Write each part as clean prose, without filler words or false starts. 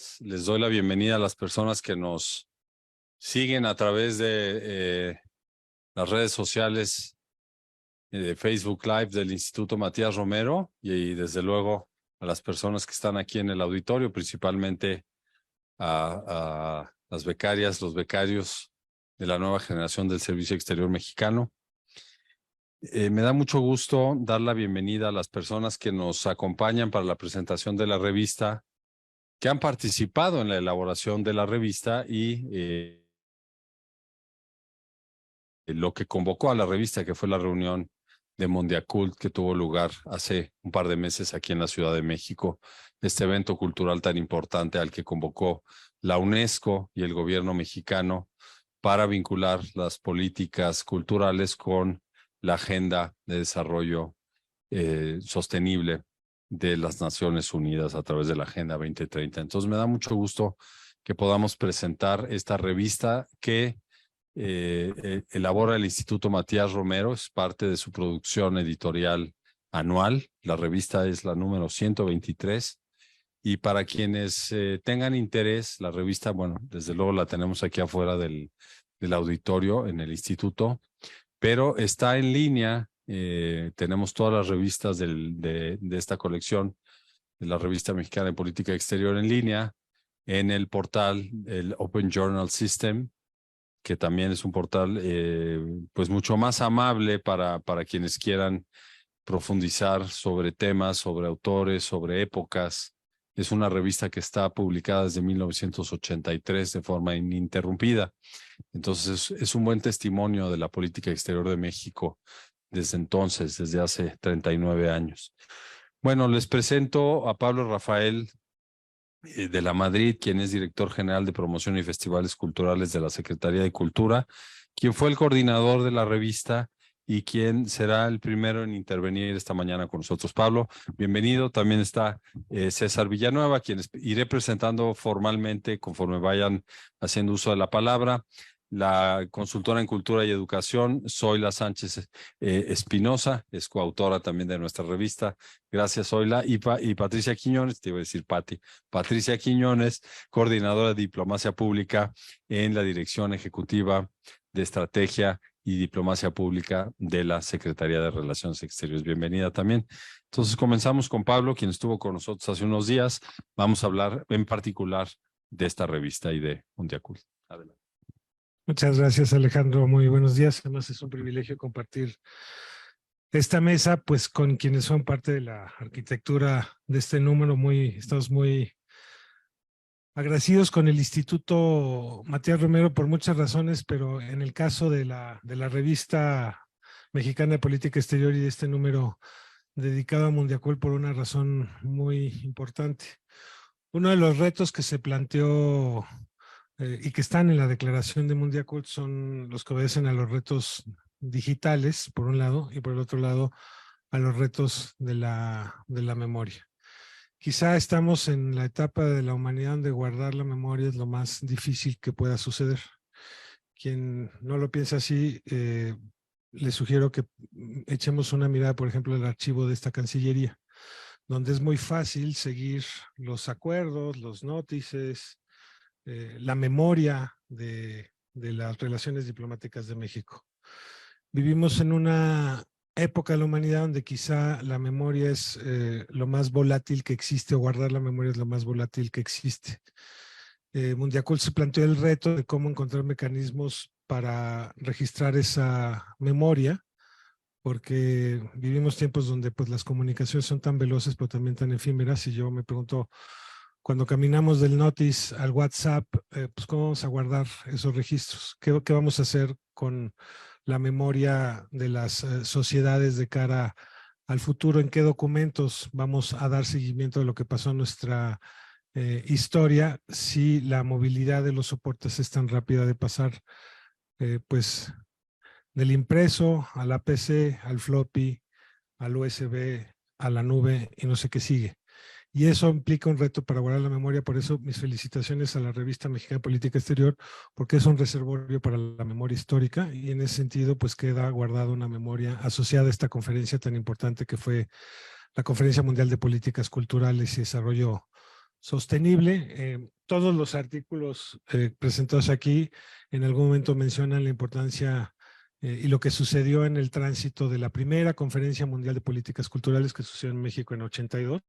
días. Les doy la bienvenida a las personas que nos siguen a través de las redes sociales de Facebook Live del Instituto Matías Romero y desde luego a las personas que están aquí en el auditorio, principalmente a las becarias, los becarios de la nueva generación del Servicio Exterior Mexicano. Me da mucho gusto dar la bienvenida a las personas que nos acompañan para la presentación de la revista, que han participado en la elaboración de la revista y lo que convocó a la revista, que fue la reunión de Mondiacult que tuvo lugar hace un par de meses aquí en la Ciudad de México, este evento cultural tan importante al que convocó la UNESCO y el gobierno mexicano para vincular las políticas culturales con la agenda de desarrollo sostenible de las Naciones Unidas a través de la Agenda 2030. Entonces me da mucho gusto que podamos presentar esta revista que elabora el Instituto Matías Romero, es parte de su producción editorial anual. La revista es la número 123 y para quienes tengan interés, la revista, bueno, desde luego la tenemos aquí afuera del auditorio en el instituto, pero está en línea. Tenemos todas las revistas de esta colección de la Revista Mexicana de Política Exterior en línea en el portal, el Open Journal System, que también es un portal pues mucho más amable para quienes quieran profundizar sobre temas, sobre autores, sobre épocas. Es una revista que está publicada desde 1983 de forma ininterrumpida. Entonces es un buen testimonio de la política exterior de México desde entonces, desde hace 39 años. Bueno, les presento a Pablo Rafael de la Madrid, quien es director general de promoción y festivales culturales de la Secretaría de Cultura, quien fue el coordinador de la revista y quien será el primero en intervenir esta mañana con nosotros. Pablo, bienvenido. También está César Villanueva, quien iré presentando formalmente conforme vayan haciendo uso de la palabra. La consultora en Cultura y Educación, Zoila Sánchez Espinosa, es coautora también de nuestra revista. Gracias, Zoila. Y Patricia Quiñones, te iba a decir Pati. Patricia Quiñones, coordinadora de Diplomacia Pública en la Dirección Ejecutiva de Estrategia y Diplomacia Pública de la Secretaría de Relaciones Exteriores. Bienvenida también. Entonces comenzamos con Pablo, quien estuvo con nosotros hace unos días. Vamos a hablar en particular de esta revista y de Mondiacult. Adelante. Muchas gracias, Alejandro. Muy buenos días. Además es un privilegio compartir esta mesa pues con quienes son parte de la arquitectura de este número. Estamos muy agradecidos con el Instituto Matías Romero por muchas razones, pero en el caso de la revista Mexicana de Política Exterior y de este número dedicado a Mondiacult por una razón muy importante. Uno de los retos que se planteó y que están en la declaración de Mondiacult son los que obedecen a los retos digitales, por un lado, y por el otro lado, a los retos de la memoria. Quizá estamos en la etapa de la humanidad donde guardar la memoria es lo más difícil que pueda suceder. Quien no lo piensa así, le sugiero que echemos una mirada, por ejemplo, al archivo de esta Cancillería, donde es muy fácil seguir los acuerdos, los nótices, la memoria de las relaciones diplomáticas de México. Vivimos en una época de la humanidad donde quizá la memoria es lo más volátil que existe, o guardar la memoria es lo más volátil que existe. Mondiacult se planteó el reto de cómo encontrar mecanismos para registrar esa memoria, porque vivimos tiempos donde pues las comunicaciones son tan veloces pero también tan efímeras, y yo me pregunto, cuando caminamos del notice al WhatsApp, pues ¿cómo vamos a guardar esos registros? ¿Qué vamos a hacer con la memoria de las sociedades de cara al futuro? ¿En qué documentos vamos a dar seguimiento de lo que pasó en nuestra historia si la movilidad de los soportes es tan rápida de pasar pues del impreso a la PC, al floppy, al USB, a la nube y no sé qué sigue? Y eso implica un reto para guardar la memoria. Por eso mis felicitaciones a la Revista Mexicana de Política Exterior, porque es un reservorio para la memoria histórica, y en ese sentido pues queda guardada una memoria asociada a esta conferencia tan importante que fue la Conferencia Mundial de Políticas Culturales y Desarrollo sostenible. Todos los artículos presentados aquí en algún momento mencionan la importancia y lo que sucedió en el tránsito de la primera Conferencia Mundial de Políticas Culturales que sucedió en México en 82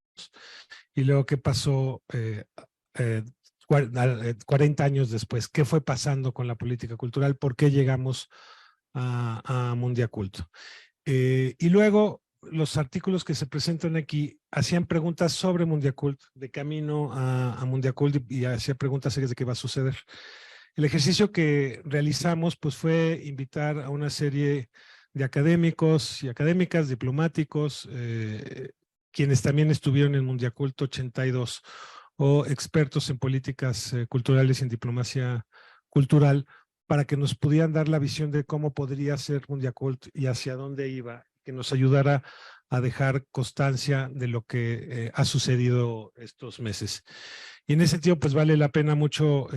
y luego qué pasó 40 años después, qué fue pasando con la política cultural, por qué llegamos a Mundiacult. Y luego los artículos que se presentan aquí hacían preguntas sobre Mundiacult, de camino a Mundiacult, y hacía preguntas serias de qué va a suceder. El ejercicio que realizamos pues fue invitar a una serie de académicos y académicas, diplomáticos, quienes también estuvieron en Mundiacult 82 o expertos en políticas culturales y en diplomacia cultural, para que nos pudieran dar la visión de cómo podría ser Mundiacult y hacia dónde iba, que nos ayudara a dejar constancia de lo que ha sucedido estos meses. Y en ese sentido, pues vale la pena mucho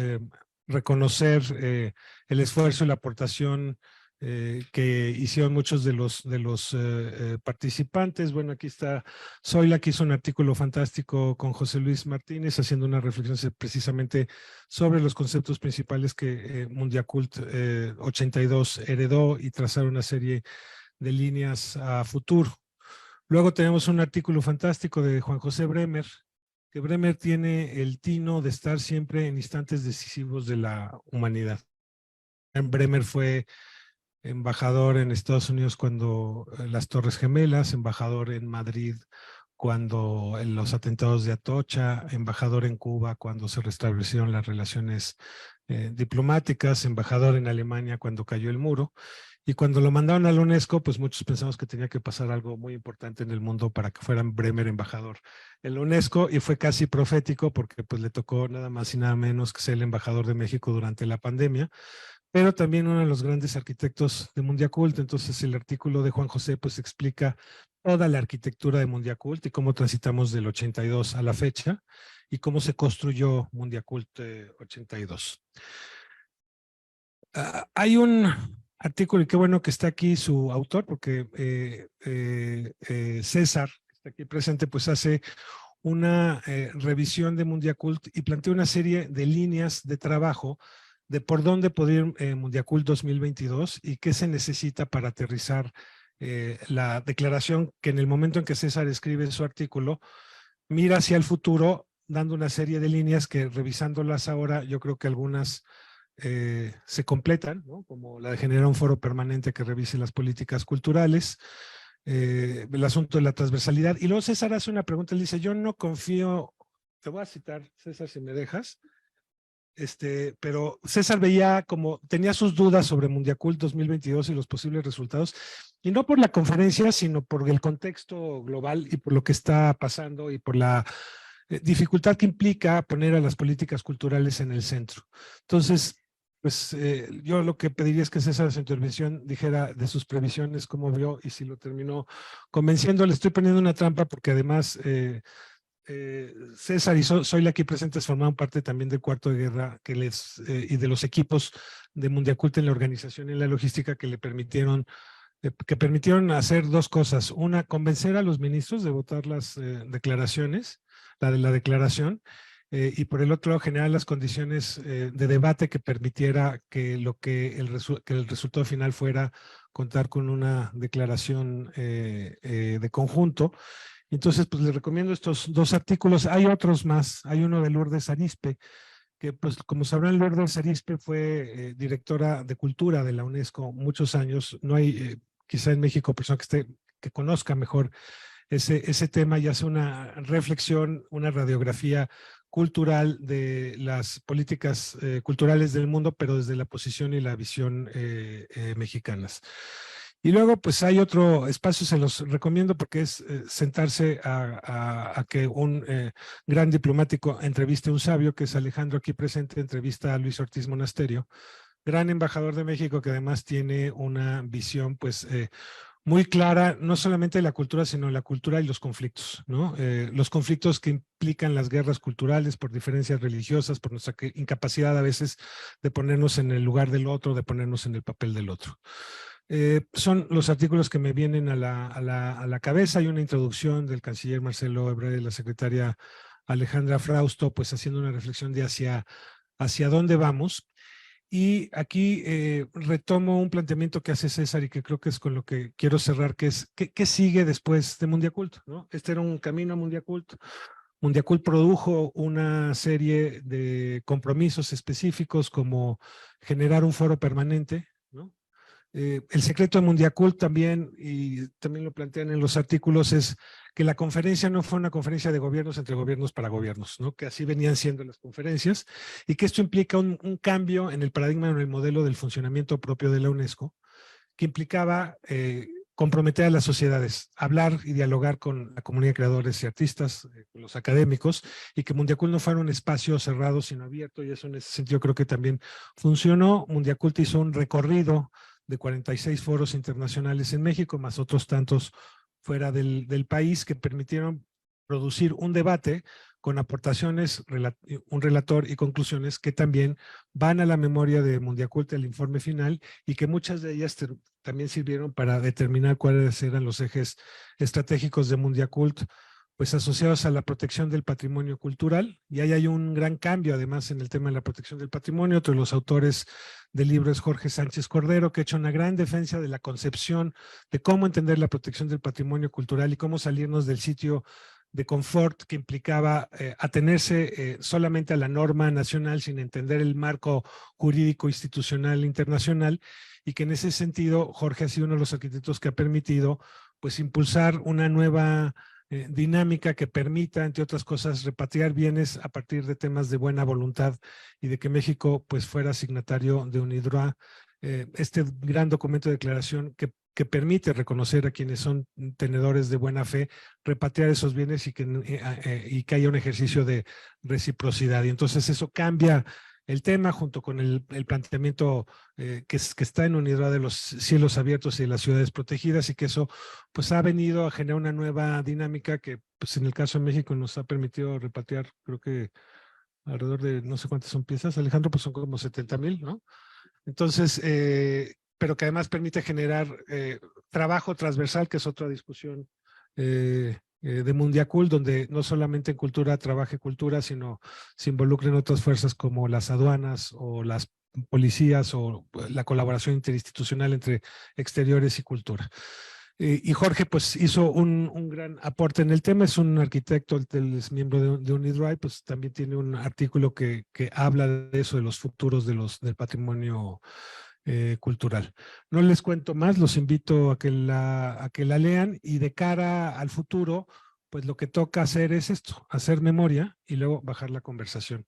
reconocer el esfuerzo y la aportación que hicieron muchos de los participantes. Bueno, aquí está Zoila, que hizo un artículo fantástico con José Luis Martínez, haciendo una reflexión precisamente sobre los conceptos principales que Mundiacult 82 heredó y trazar una serie de líneas a futuro. Luego tenemos un artículo fantástico de Juan José Bremer, que Bremer tiene el tino de estar siempre en instantes decisivos de la humanidad. Bremer fue embajador en Estados Unidos cuando las Torres Gemelas, embajador en Madrid cuando en los atentados de Atocha, embajador en Cuba cuando se restablecieron las relaciones diplomáticas, embajador en Alemania cuando cayó el muro. Y cuando lo mandaron a la UNESCO, pues muchos pensamos que tenía que pasar algo muy importante en el mundo para que fueran Bremer embajador en la UNESCO, y fue casi profético porque pues le tocó nada más y nada menos que ser el embajador de México durante la pandemia, pero también uno de los grandes arquitectos de Mundiacult. Entonces el artículo de Juan José pues explica toda la arquitectura de Mundiacult y cómo transitamos del 82 a la fecha y cómo se construyó Mundiacult 82. Hay un artículo, y qué bueno que está aquí su autor, porque César, que está aquí presente, pues hace una revisión de Mundiacult y plantea una serie de líneas de trabajo de por dónde puede ir Mundiacult 2022 y qué se necesita para aterrizar la declaración que en el momento en que César escribe su artículo mira hacia el futuro, dando una serie de líneas que revisándolas ahora yo creo que algunas se completan, ¿no? Como la de generar un foro permanente que revise las políticas culturales, el asunto de la transversalidad. Y luego César hace una pregunta, él dice, yo no confío, te voy a citar, César, si me dejas, pero César veía como, tenía sus dudas sobre Mundiacult 2022 y los posibles resultados, y no por la conferencia, sino por el contexto global y por lo que está pasando y por la dificultad que implica poner a las políticas culturales en el centro. Entonces, pues yo lo que pediría es que César en su intervención dijera de sus previsiones, cómo vio y si lo terminó convenciendo. Le estoy poniendo una trampa porque además César y Zoila aquí presentes formaban parte también del cuarto de guerra y de los equipos de Mundiacult en la organización y en la logística que permitieron hacer dos cosas. Una, convencer a los ministros de votar las declaraciones, la de la declaración, y por el otro lado generar las condiciones de debate que permitiera que el resultado final fuera contar con una declaración de conjunto. Entonces, pues les recomiendo estos dos artículos. Hay otros más. Hay uno de Lourdes Arizpe, que pues como sabrán, Lourdes Arizpe fue directora de Cultura de la UNESCO muchos años. No hay quizá en México persona que conozca mejor ese tema y hace una reflexión, una radiografía cultural de las políticas culturales del mundo, pero desde la posición y la visión mexicanas. Y luego, pues hay otro espacio, se los recomiendo porque es sentarse a que un gran diplomático entreviste a un sabio, que es Alejandro aquí presente, entrevista a Luis Ortiz Monasterio, gran embajador de México, que además tiene una visión, pues, muy clara, no solamente de la cultura, sino de la cultura y los conflictos, ¿no? Los conflictos que implican las guerras culturales por diferencias religiosas, por nuestra incapacidad a veces de ponernos en el lugar del otro, de ponernos en el papel del otro. Son los artículos que me vienen a la cabeza. Hay una introducción del canciller Marcelo Ebrard y la secretaria Alejandra Frausto, pues haciendo una reflexión de hacia dónde vamos. Y aquí retomo un planteamiento que hace César y que creo que es con lo que quiero cerrar, que es ¿qué sigue después de Mundiacult? ¿No? Este era un camino a Mundiacult. Mundiacult produjo una serie de compromisos específicos como generar un foro permanente, ¿no? El secreto de Mundiacult también, y también lo plantean en los artículos, es que la conferencia no fue una conferencia de gobiernos entre gobiernos para gobiernos, ¿no? Que así venían siendo las conferencias, y que esto implica un cambio en el paradigma, en el modelo del funcionamiento propio de la UNESCO, que implicaba comprometer a las sociedades, hablar y dialogar con la comunidad de creadores y artistas, con los académicos, y que Mundiacult no fuera un espacio cerrado, sino abierto, y eso en ese sentido creo que también funcionó. Mundiacult hizo un recorrido de 46 foros internacionales en México, más otros tantos fuera del país, que permitieron producir un debate con aportaciones, un relator y conclusiones que también van a la memoria de Mundiacult, el informe final, y que muchas de ellas también sirvieron para determinar cuáles eran los ejes estratégicos de Mundiacult, pues asociados a la protección del patrimonio cultural. Y ahí hay un gran cambio además en el tema de la protección del patrimonio. Otro de los autores del libro es Jorge Sánchez Cordero, que ha hecho una gran defensa de la concepción de cómo entender la protección del patrimonio cultural y cómo salirnos del sitio de confort que implicaba atenerse solamente a la norma nacional sin entender el marco jurídico institucional internacional, y que en ese sentido Jorge ha sido uno de los arquitectos que ha permitido pues impulsar una nueva dinámica que permita, entre otras cosas, repatriar bienes a partir de temas de buena voluntad y de que México pues fuera signatario de UNIDROIT, este gran documento de declaración que permite reconocer a quienes son tenedores de buena fe, repatriar esos bienes y que haya un ejercicio de reciprocidad. Y entonces eso cambia el tema junto con el planteamiento que está en unidad de los cielos abiertos y de las ciudades protegidas, y que eso pues ha venido a generar una nueva dinámica que pues en el caso de México nos ha permitido repatriar, creo que alrededor de no sé cuántas son piezas, Alejandro, pues son como 70,000, ¿no? Entonces, pero que además permite generar trabajo transversal, que es otra discusión de Mundiacult, donde no solamente en cultura trabaje cultura, sino se involucren otras fuerzas como las aduanas o las policías o la colaboración interinstitucional entre exteriores y cultura. Y Jorge pues hizo un gran aporte en el tema, es un arquitecto, él es miembro de UNIDROIT, pues también tiene un artículo que habla de eso, de los futuros del patrimonio cultural. No les cuento más, los invito a que la lean, y de cara al futuro, pues lo que toca hacer es esto, hacer memoria y luego bajar la conversación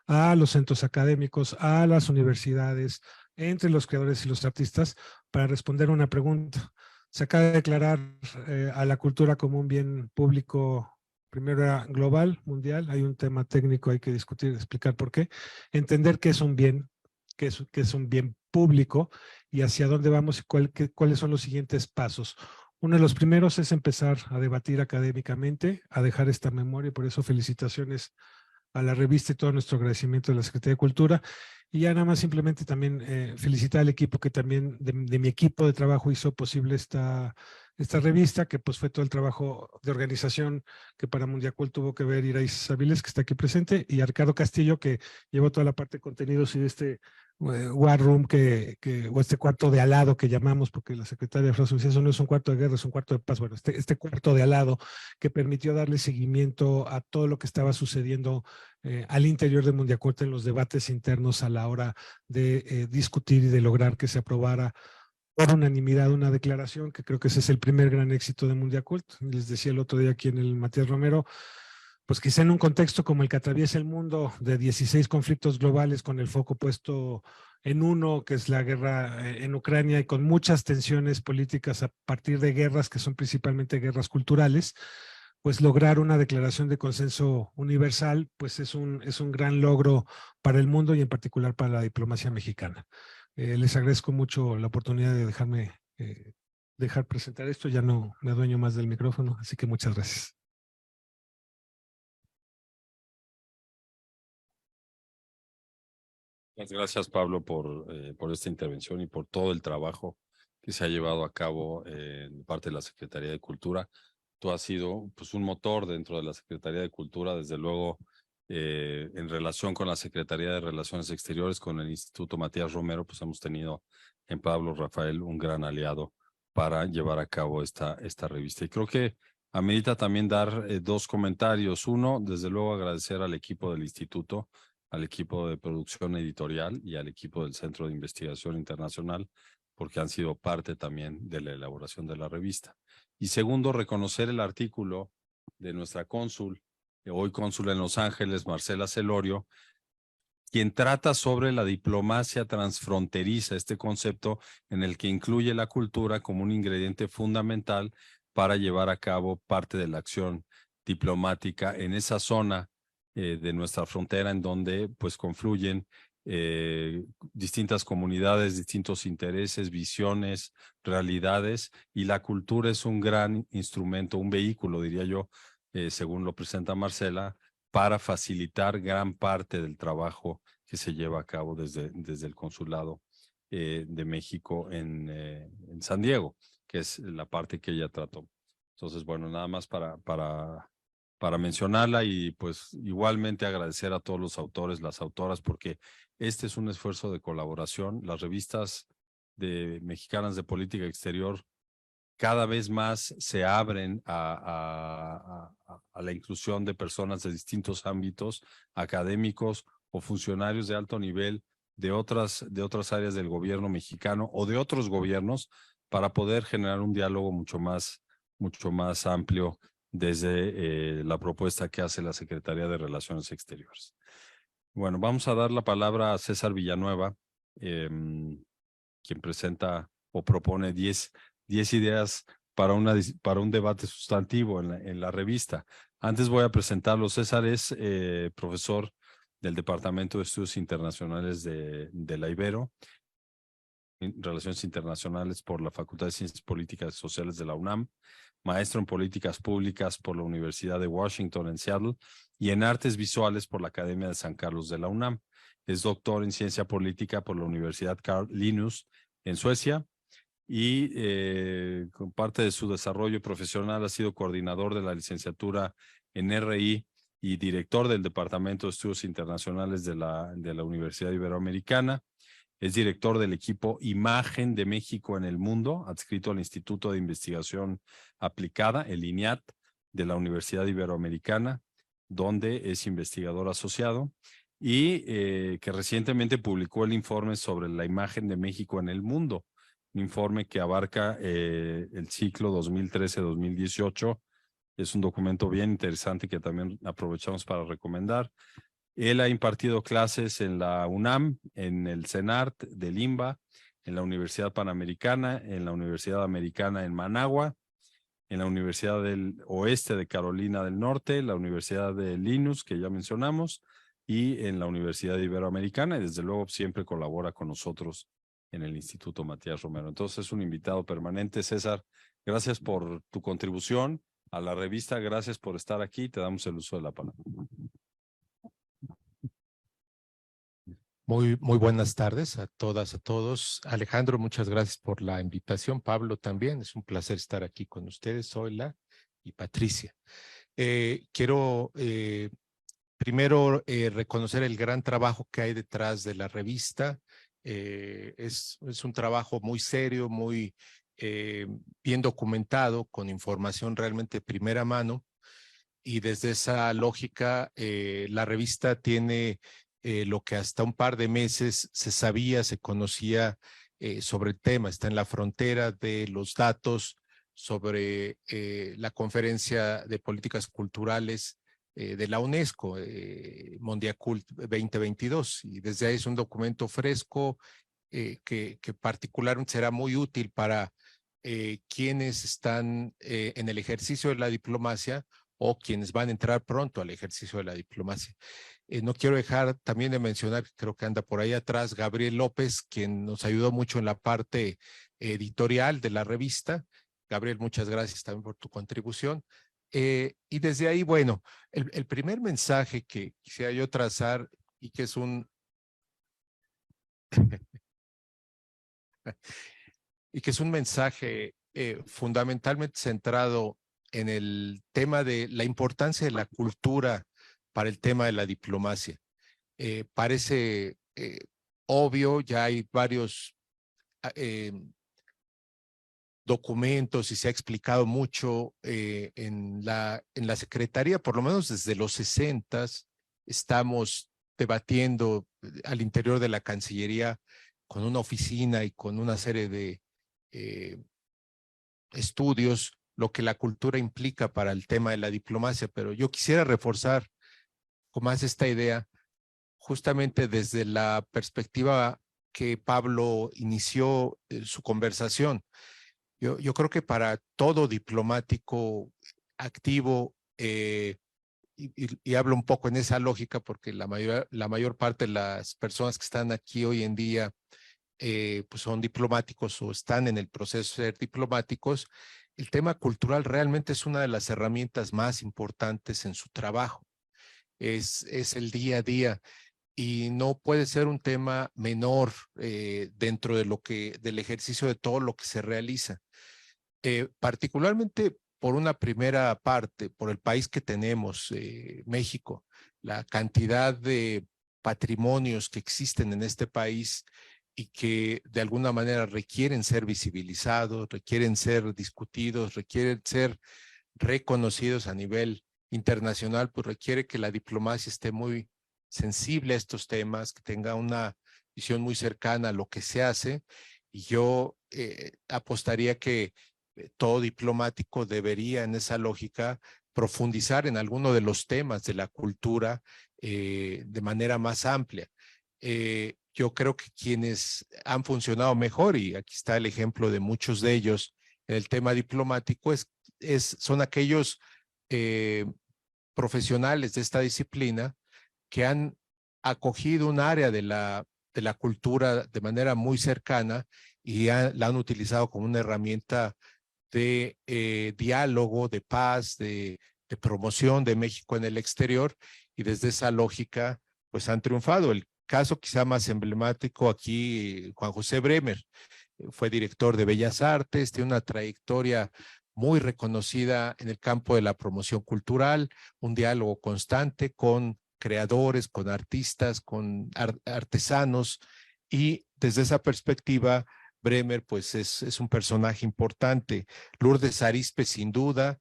a los centros académicos, a las universidades, entre los creadores y los artistas, para responder una pregunta. Se acaba de declarar a la cultura como un bien público, primero era global, mundial, hay un tema técnico, hay que discutir, explicar por qué, entender qué es un bien, qué es un bien público y hacia dónde vamos y cuáles son los siguientes pasos. Uno de los primeros es empezar a debatir académicamente, a dejar esta memoria, y por eso felicitaciones a la revista y todo nuestro agradecimiento de la Secretaría de Cultura. Y ya nada más simplemente también felicitar al equipo que también de mi equipo de trabajo hizo posible esta revista, que pues fue todo el trabajo de organización que para Mundiacult tuvo que ver Irais Aviles, que está aquí presente, y a Ricardo Castillo, que llevó toda la parte de contenidos y de este war room o este cuarto de al lado que llamamos, porque la secretaria de Francia decía, eso no es un cuarto de guerra, es un cuarto de paz. Bueno, este cuarto de al lado que permitió darle seguimiento a todo lo que estaba sucediendo al interior de Mundiacult en los debates internos a la hora de discutir y de lograr que se aprobara por unanimidad una declaración, que creo que ese es el primer gran éxito de Mundiacult. Les decía el otro día aquí en el Matías Romero, pues quizá en un contexto como el que atraviesa el mundo, de 16 conflictos globales con el foco puesto en uno, que es la guerra en Ucrania, y con muchas tensiones políticas a partir de guerras que son principalmente guerras culturales, pues lograr una declaración de consenso universal, pues es un gran logro para el mundo y en particular para la diplomacia mexicana. Les agradezco mucho la oportunidad de dejar presentar esto. Ya no me adueño más del micrófono, así que muchas gracias. Muchas gracias, Pablo, por esta intervención y por todo el trabajo que se ha llevado a cabo en parte de la Secretaría de Cultura. tú has sido pues un motor dentro de la Secretaría de Cultura, desde luego en relación con la Secretaría de Relaciones Exteriores, con el Instituto Matías Romero, pues hemos tenido en Pablo Rafael un gran aliado para llevar a cabo esta revista. Y creo que amerita también dar dos comentarios. Uno, desde luego agradecer al equipo del instituto, al equipo de producción editorial y al equipo del Centro de Investigación Internacional, porque han sido parte también de la elaboración de la revista. Y segundo, reconocer el artículo de nuestra cónsul, hoy cónsul en Los Ángeles, Marcela Celorio, quien trata sobre la diplomacia transfronteriza, este concepto en el que incluye la cultura como un ingrediente fundamental para llevar a cabo parte de la acción diplomática en esa zona de nuestra frontera, en donde pues confluyen distintas comunidades, distintos intereses, visiones, realidades, y la cultura es un gran instrumento, un vehículo, diría yo, según lo presenta Marcela, para facilitar gran parte del trabajo que se lleva a cabo desde el Consulado de México en San Diego, que es la parte que ella trató. Entonces, bueno, nada más para mencionarla, y pues igualmente agradecer a todos los autores, las autoras, porque este es un esfuerzo de colaboración. Las revistas mexicanas de política exterior cada vez más se abren a la inclusión de personas de distintos ámbitos, académicos o funcionarios de alto nivel de otras áreas del gobierno mexicano o de otros gobiernos, para poder generar un diálogo mucho más amplio desde la propuesta que hace la Secretaría de Relaciones Exteriores. Bueno, vamos a dar la palabra a César Villanueva, quien presenta o propone 10 ideas para un debate sustantivo en la revista. Antes voy a presentarlo. César es profesor del Departamento de Estudios Internacionales de la Ibero, Relaciones Internacionales por la Facultad de Ciencias Políticas y Sociales de la UNAM, maestro en Políticas Públicas por la Universidad de Washington en Seattle y en Artes Visuales por la Academia de San Carlos de la UNAM. Es doctor en Ciencia Política por la Universidad Carl Linus en Suecia, y con parte de su desarrollo profesional ha sido coordinador de la licenciatura en RI y director del Departamento de Estudios Internacionales de la Universidad Iberoamericana. Es director del equipo Imagen de México en el Mundo, adscrito al Instituto de Investigación Aplicada, el INIAT, de la Universidad Iberoamericana, donde es investigador asociado, y que recientemente publicó el informe sobre la imagen de México en el mundo, un informe que abarca el ciclo 2013-2018. Es un documento bien interesante que también aprovechamos para recomendar. Él ha impartido clases en la UNAM, en el CENART de Limba, en la Universidad Panamericana, en la Universidad Americana en Managua, en la Universidad del Oeste de Carolina del Norte, la Universidad de Linus, que ya mencionamos, y en la Universidad Iberoamericana, y desde luego siempre colabora con nosotros en el Instituto Matías Romero. Entonces es un invitado permanente. César, gracias por tu contribución a la revista, gracias por estar aquí, te damos el uso de la palabra. Muy buenas tardes a todas, a todos. Alejandro, muchas gracias por la invitación. Pablo también, es un placer estar aquí con ustedes, Zoila y Patricia. Quiero primero reconocer el gran trabajo que hay detrás de la revista. Es un trabajo muy serio, muy bien documentado, con información realmente de primera mano, y desde esa lógica la revista tiene lo que hasta un par de meses se sabía, se conocía sobre el tema. Está en la frontera de los datos sobre la Conferencia de Políticas Culturales de la UNESCO, Mondiacult 2022, y desde ahí es un documento fresco que particularmente será muy útil para quienes están en el ejercicio de la diplomacia o quienes van a entrar pronto al ejercicio de la diplomacia. No quiero dejar también de mencionar, creo que anda por ahí atrás, Gabriel López, quien nos ayudó mucho en la parte editorial de la revista. Gabriel, muchas gracias también por tu contribución. Y desde ahí, bueno, el primer mensaje que quisiera yo trazar, y que es un mensaje fundamentalmente centrado en el tema de la importancia de la cultura para el tema de la diplomacia. Parece obvio, ya hay varios documentos y se ha explicado mucho en la Secretaría, por lo menos desde los 60s, estamos debatiendo al interior de la Cancillería con una oficina y con una serie de estudios lo que la cultura implica para el tema de la diplomacia, pero yo quisiera reforzar con más esta idea justamente desde la perspectiva que Pablo inició su conversación. Yo creo que para todo diplomático activo, y hablo un poco en esa lógica porque la mayor parte de las personas que están aquí hoy en día pues son diplomáticos o están en el proceso de ser diplomáticos, el tema cultural realmente es una de las herramientas más importantes en su trabajo. Es el día a día y no puede ser un tema menor dentro de del ejercicio de todo lo que se realiza. Particularmente por una primera parte, por el país que tenemos, México, la cantidad de patrimonios que existen en este país y que de alguna manera requieren ser visibilizados, requieren ser discutidos, requieren ser reconocidos a nivel internacional, pues requiere que la diplomacia esté muy sensible a estos temas, que tenga una visión muy cercana a lo que se hace. Y yo apostaría que todo diplomático debería en esa lógica profundizar en alguno de los temas de la cultura de manera más amplia. Yo creo que quienes han funcionado mejor, y aquí está el ejemplo de muchos de ellos en el tema diplomático, son aquellos profesionales de esta disciplina que han acogido un área de la cultura de manera muy cercana y la han utilizado como una herramienta de diálogo, de paz, de promoción de México en el exterior, y desde esa lógica pues han triunfado. El caso quizá más emblemático aquí, Juan José Bremer, fue director de Bellas Artes, tiene una trayectoria muy reconocida en el campo de la promoción cultural, un diálogo constante con creadores, con artistas, con artesanos, y desde esa perspectiva Bremer pues es un personaje importante. Lourdes Arizpe sin duda,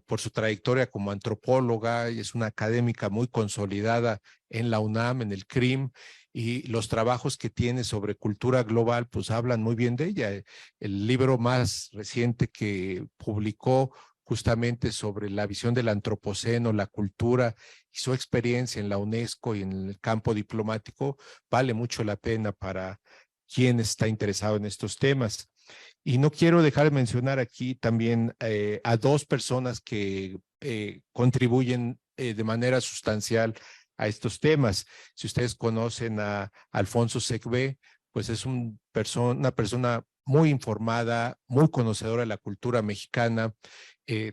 por su trayectoria como antropóloga, y es una académica muy consolidada en la UNAM, en el CRIM, y los trabajos que tiene sobre cultura global pues hablan muy bien de ella. El libro más reciente que publicó justamente sobre la visión del antropoceno, la cultura y su experiencia en la UNESCO y en el campo diplomático, vale mucho la pena para quien está interesado en estos temas. Y no quiero dejar de mencionar aquí también a dos personas que contribuyen de manera sustancial a estos temas. Si ustedes conocen a Alfonso Secvé, pues es una persona muy informada, muy conocedora de la cultura mexicana,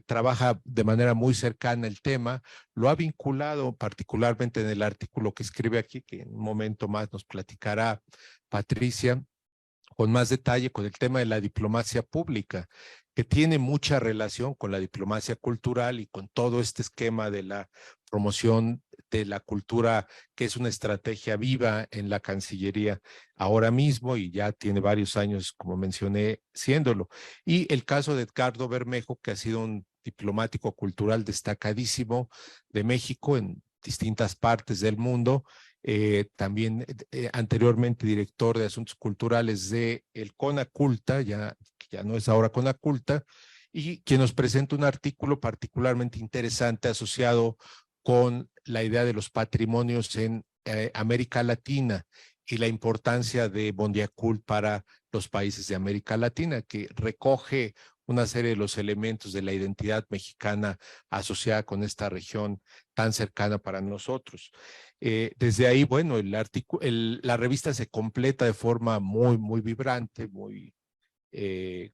trabaja de manera muy cercana el tema, lo ha vinculado particularmente en el artículo que escribe aquí, que en un momento más nos platicará Patricia, con más detalle con el tema de la diplomacia pública, que tiene mucha relación con la diplomacia cultural y con todo este esquema de la promoción de la cultura, que es una estrategia viva en la Cancillería ahora mismo y ya tiene varios años, como mencioné, siéndolo. Y el caso de Edgardo Bermejo, que ha sido un diplomático cultural destacadísimo de México en distintas partes del mundo, también anteriormente director de Asuntos Culturales de el CONACULTA, ya no es ahora CONACULTA, y quien nos presenta un artículo particularmente interesante asociado con la idea de los patrimonios en América Latina y la importancia de Mondiacult para los países de América Latina, que recoge una serie de los elementos de la identidad mexicana asociada con esta región tan cercana para nosotros. Desde ahí, bueno, la revista se completa de forma muy, muy vibrante, muy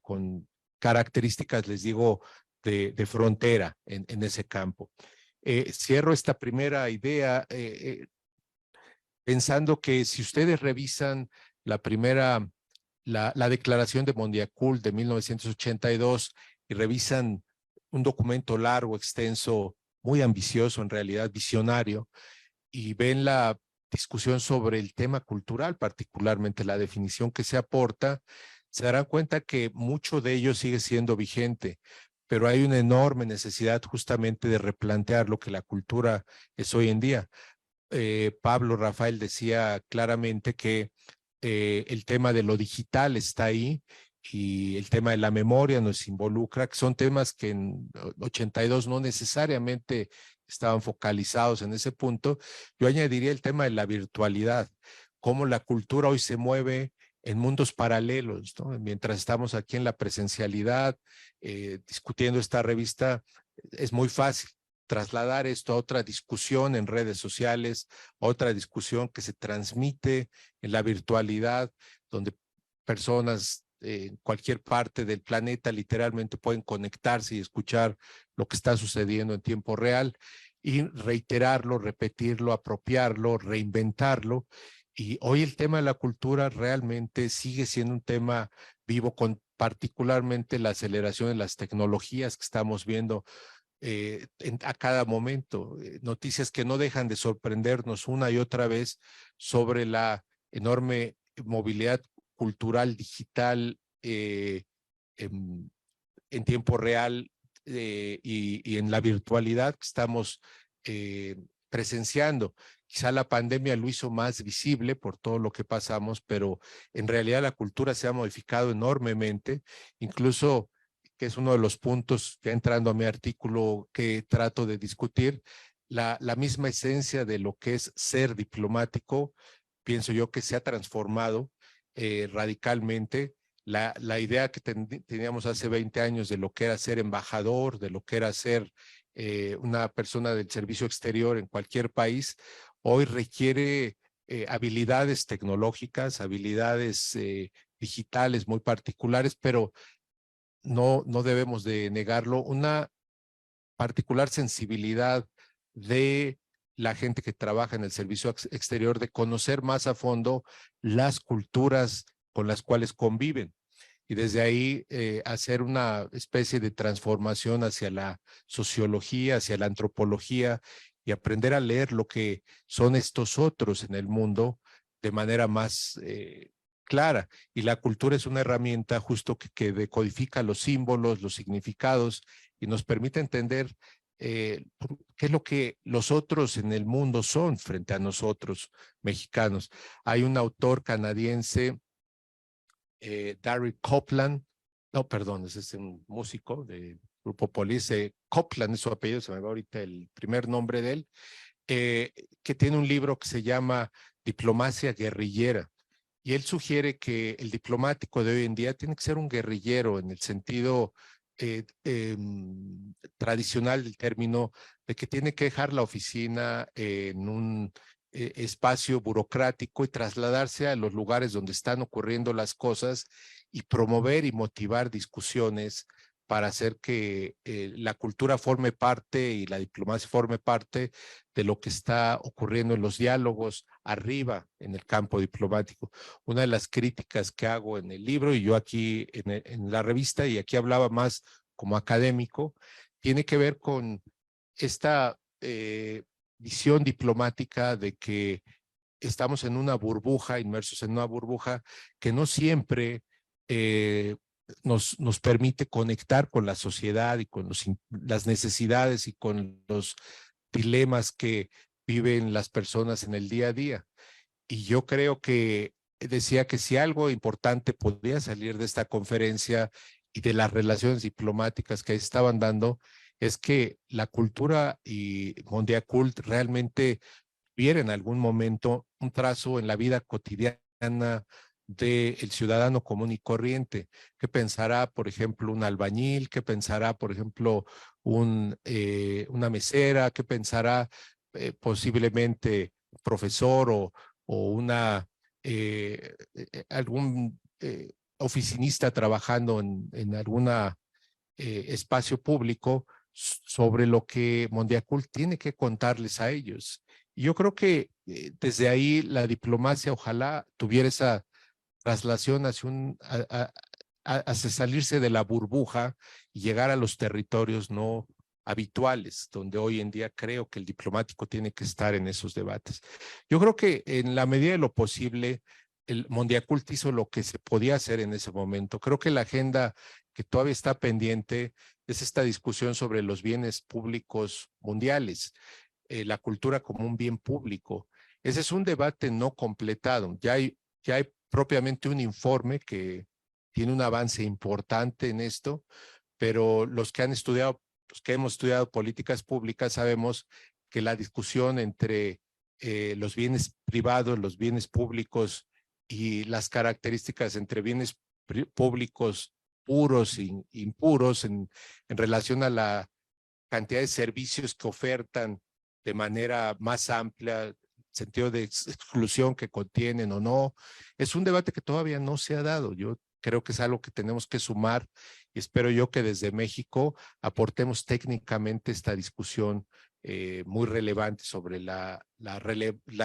con características, les digo, de frontera en ese campo. Cierro esta primera idea pensando que si ustedes revisan la declaración de Mondiacult de 1982 y revisan un documento largo, extenso, muy ambicioso, en realidad visionario, y ven la discusión sobre el tema cultural, particularmente la definición que se aporta, se darán cuenta que mucho de ello sigue siendo vigente, pero hay una enorme necesidad justamente de replantear lo que la cultura es hoy en día. Pablo Rafael decía claramente que el tema de lo digital está ahí y el tema de la memoria nos involucra, que son temas que en 82 no necesariamente estaban focalizados en ese punto. Yo añadiría el tema de la virtualidad, cómo la cultura hoy se mueve en mundos paralelos, ¿no? Mientras estamos aquí en la presencialidad, discutiendo esta revista, es muy fácil trasladar esto a otra discusión en redes sociales, otra discusión que se transmite en la virtualidad, donde personas en cualquier parte del planeta literalmente pueden conectarse y escuchar lo que está sucediendo en tiempo real y reiterarlo, repetirlo, apropiarlo, reinventarlo. Y hoy el tema de la cultura realmente sigue siendo un tema vivo, con particularmente la aceleración de las tecnologías que estamos viendo a cada momento, noticias que no dejan de sorprendernos una y otra vez sobre la enorme movilidad cultural digital en tiempo real y en la virtualidad que estamos presenciando. Quizá la pandemia lo hizo más visible por todo lo que pasamos, pero en realidad la cultura se ha modificado enormemente, incluso que es uno de los puntos, ya entrando a mi artículo que trato de discutir, la misma esencia de lo que es ser diplomático, pienso yo que se ha transformado radicalmente. La idea que teníamos hace 20 años de lo que era ser embajador, de lo que era ser una persona del servicio exterior en cualquier país, hoy requiere habilidades tecnológicas, habilidades digitales muy particulares, pero no debemos de negarlo, una particular sensibilidad de la gente que trabaja en el servicio exterior de conocer más a fondo las culturas con las cuales conviven y desde ahí hacer una especie de transformación hacia la sociología, hacia la antropología y aprender a leer lo que son estos otros en el mundo de manera más clara. Y la cultura es una herramienta justo que decodifica los símbolos, los significados y nos permite entender qué es lo que los otros en el mundo son frente a nosotros mexicanos. Hay un autor canadiense, Darryl Copland, no, perdón, ese es un músico del Grupo Police, Copland es su apellido, se me va ahorita el primer nombre de él, que tiene un libro que se llama Diplomacia Guerrillera. Y él sugiere que el diplomático de hoy en día tiene que ser un guerrillero en el sentido tradicional del término, de que tiene que dejar la oficina en un espacio burocrático y trasladarse a los lugares donde están ocurriendo las cosas y promover y motivar discusiones para hacer que la cultura forme parte y la diplomacia forme parte de lo que está ocurriendo en los diálogos arriba en el campo diplomático. Una de las críticas que hago en el libro y yo aquí en la revista, y aquí hablaba más como académico, tiene que ver con esta visión diplomática de que estamos en una burbuja, inmersos en una burbuja que no siempre nos permite conectar con la sociedad y con las necesidades y con los dilemas que viven las personas en el día a día. Y yo creo que decía que si algo importante podía salir de esta conferencia y de las relaciones diplomáticas que estaban dando, es que la cultura y Mondiacult realmente tuviera en algún momento un trazo en la vida cotidiana del ciudadano común y corriente. ¿Qué pensará, por ejemplo, un albañil? ¿Qué pensará, por ejemplo, una mesera? ¿Qué pensará posiblemente un profesor o algún oficinista trabajando en algún espacio público sobre lo que Mondiacult tiene que contarles a ellos? Y yo creo que desde ahí la diplomacia ojalá tuviera esa traslación hacia hace salirse de la burbuja y llegar a los territorios no habituales, donde hoy en día creo que el diplomático tiene que estar en esos debates. Yo creo que en la medida de lo posible, el Mondiacult hizo lo que se podía hacer en ese momento. Creo que la agenda que todavía está pendiente es esta discusión sobre los bienes públicos mundiales, la cultura como un bien público. Ese es un debate no completado. Ya hay propiamente un informe que tiene un avance importante en esto, pero los que hemos estudiado políticas públicas sabemos que la discusión entre los bienes privados, los bienes públicos y las características entre bienes públicos puros e impuros en relación a la cantidad de servicios que ofertan de manera más amplia, sentido de exclusión que contienen o no, es un debate que todavía no se ha dado. Yo creo que es algo que tenemos que sumar y espero yo que desde México aportemos técnicamente esta discusión muy relevante sobre la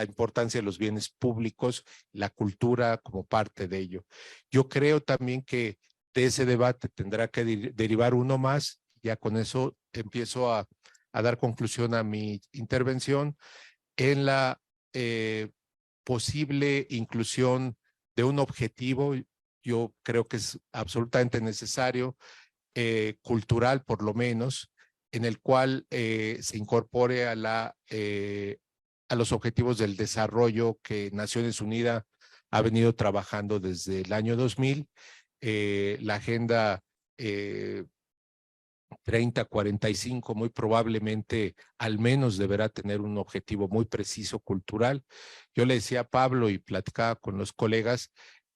importancia de los bienes públicos, la cultura como parte de ello. Yo creo también que de ese debate tendrá que derivar uno más. Ya con eso empiezo a dar conclusión a mi intervención en la posible inclusión de un objetivo. Yo creo que es absolutamente necesario, cultural por lo menos, en el cual se incorpore a los objetivos del desarrollo que Naciones Unidas ha venido trabajando desde el año 2000, la Agenda 3045 muy probablemente al menos deberá tener un objetivo muy preciso cultural. Yo le decía a Pablo y platicaba con los colegas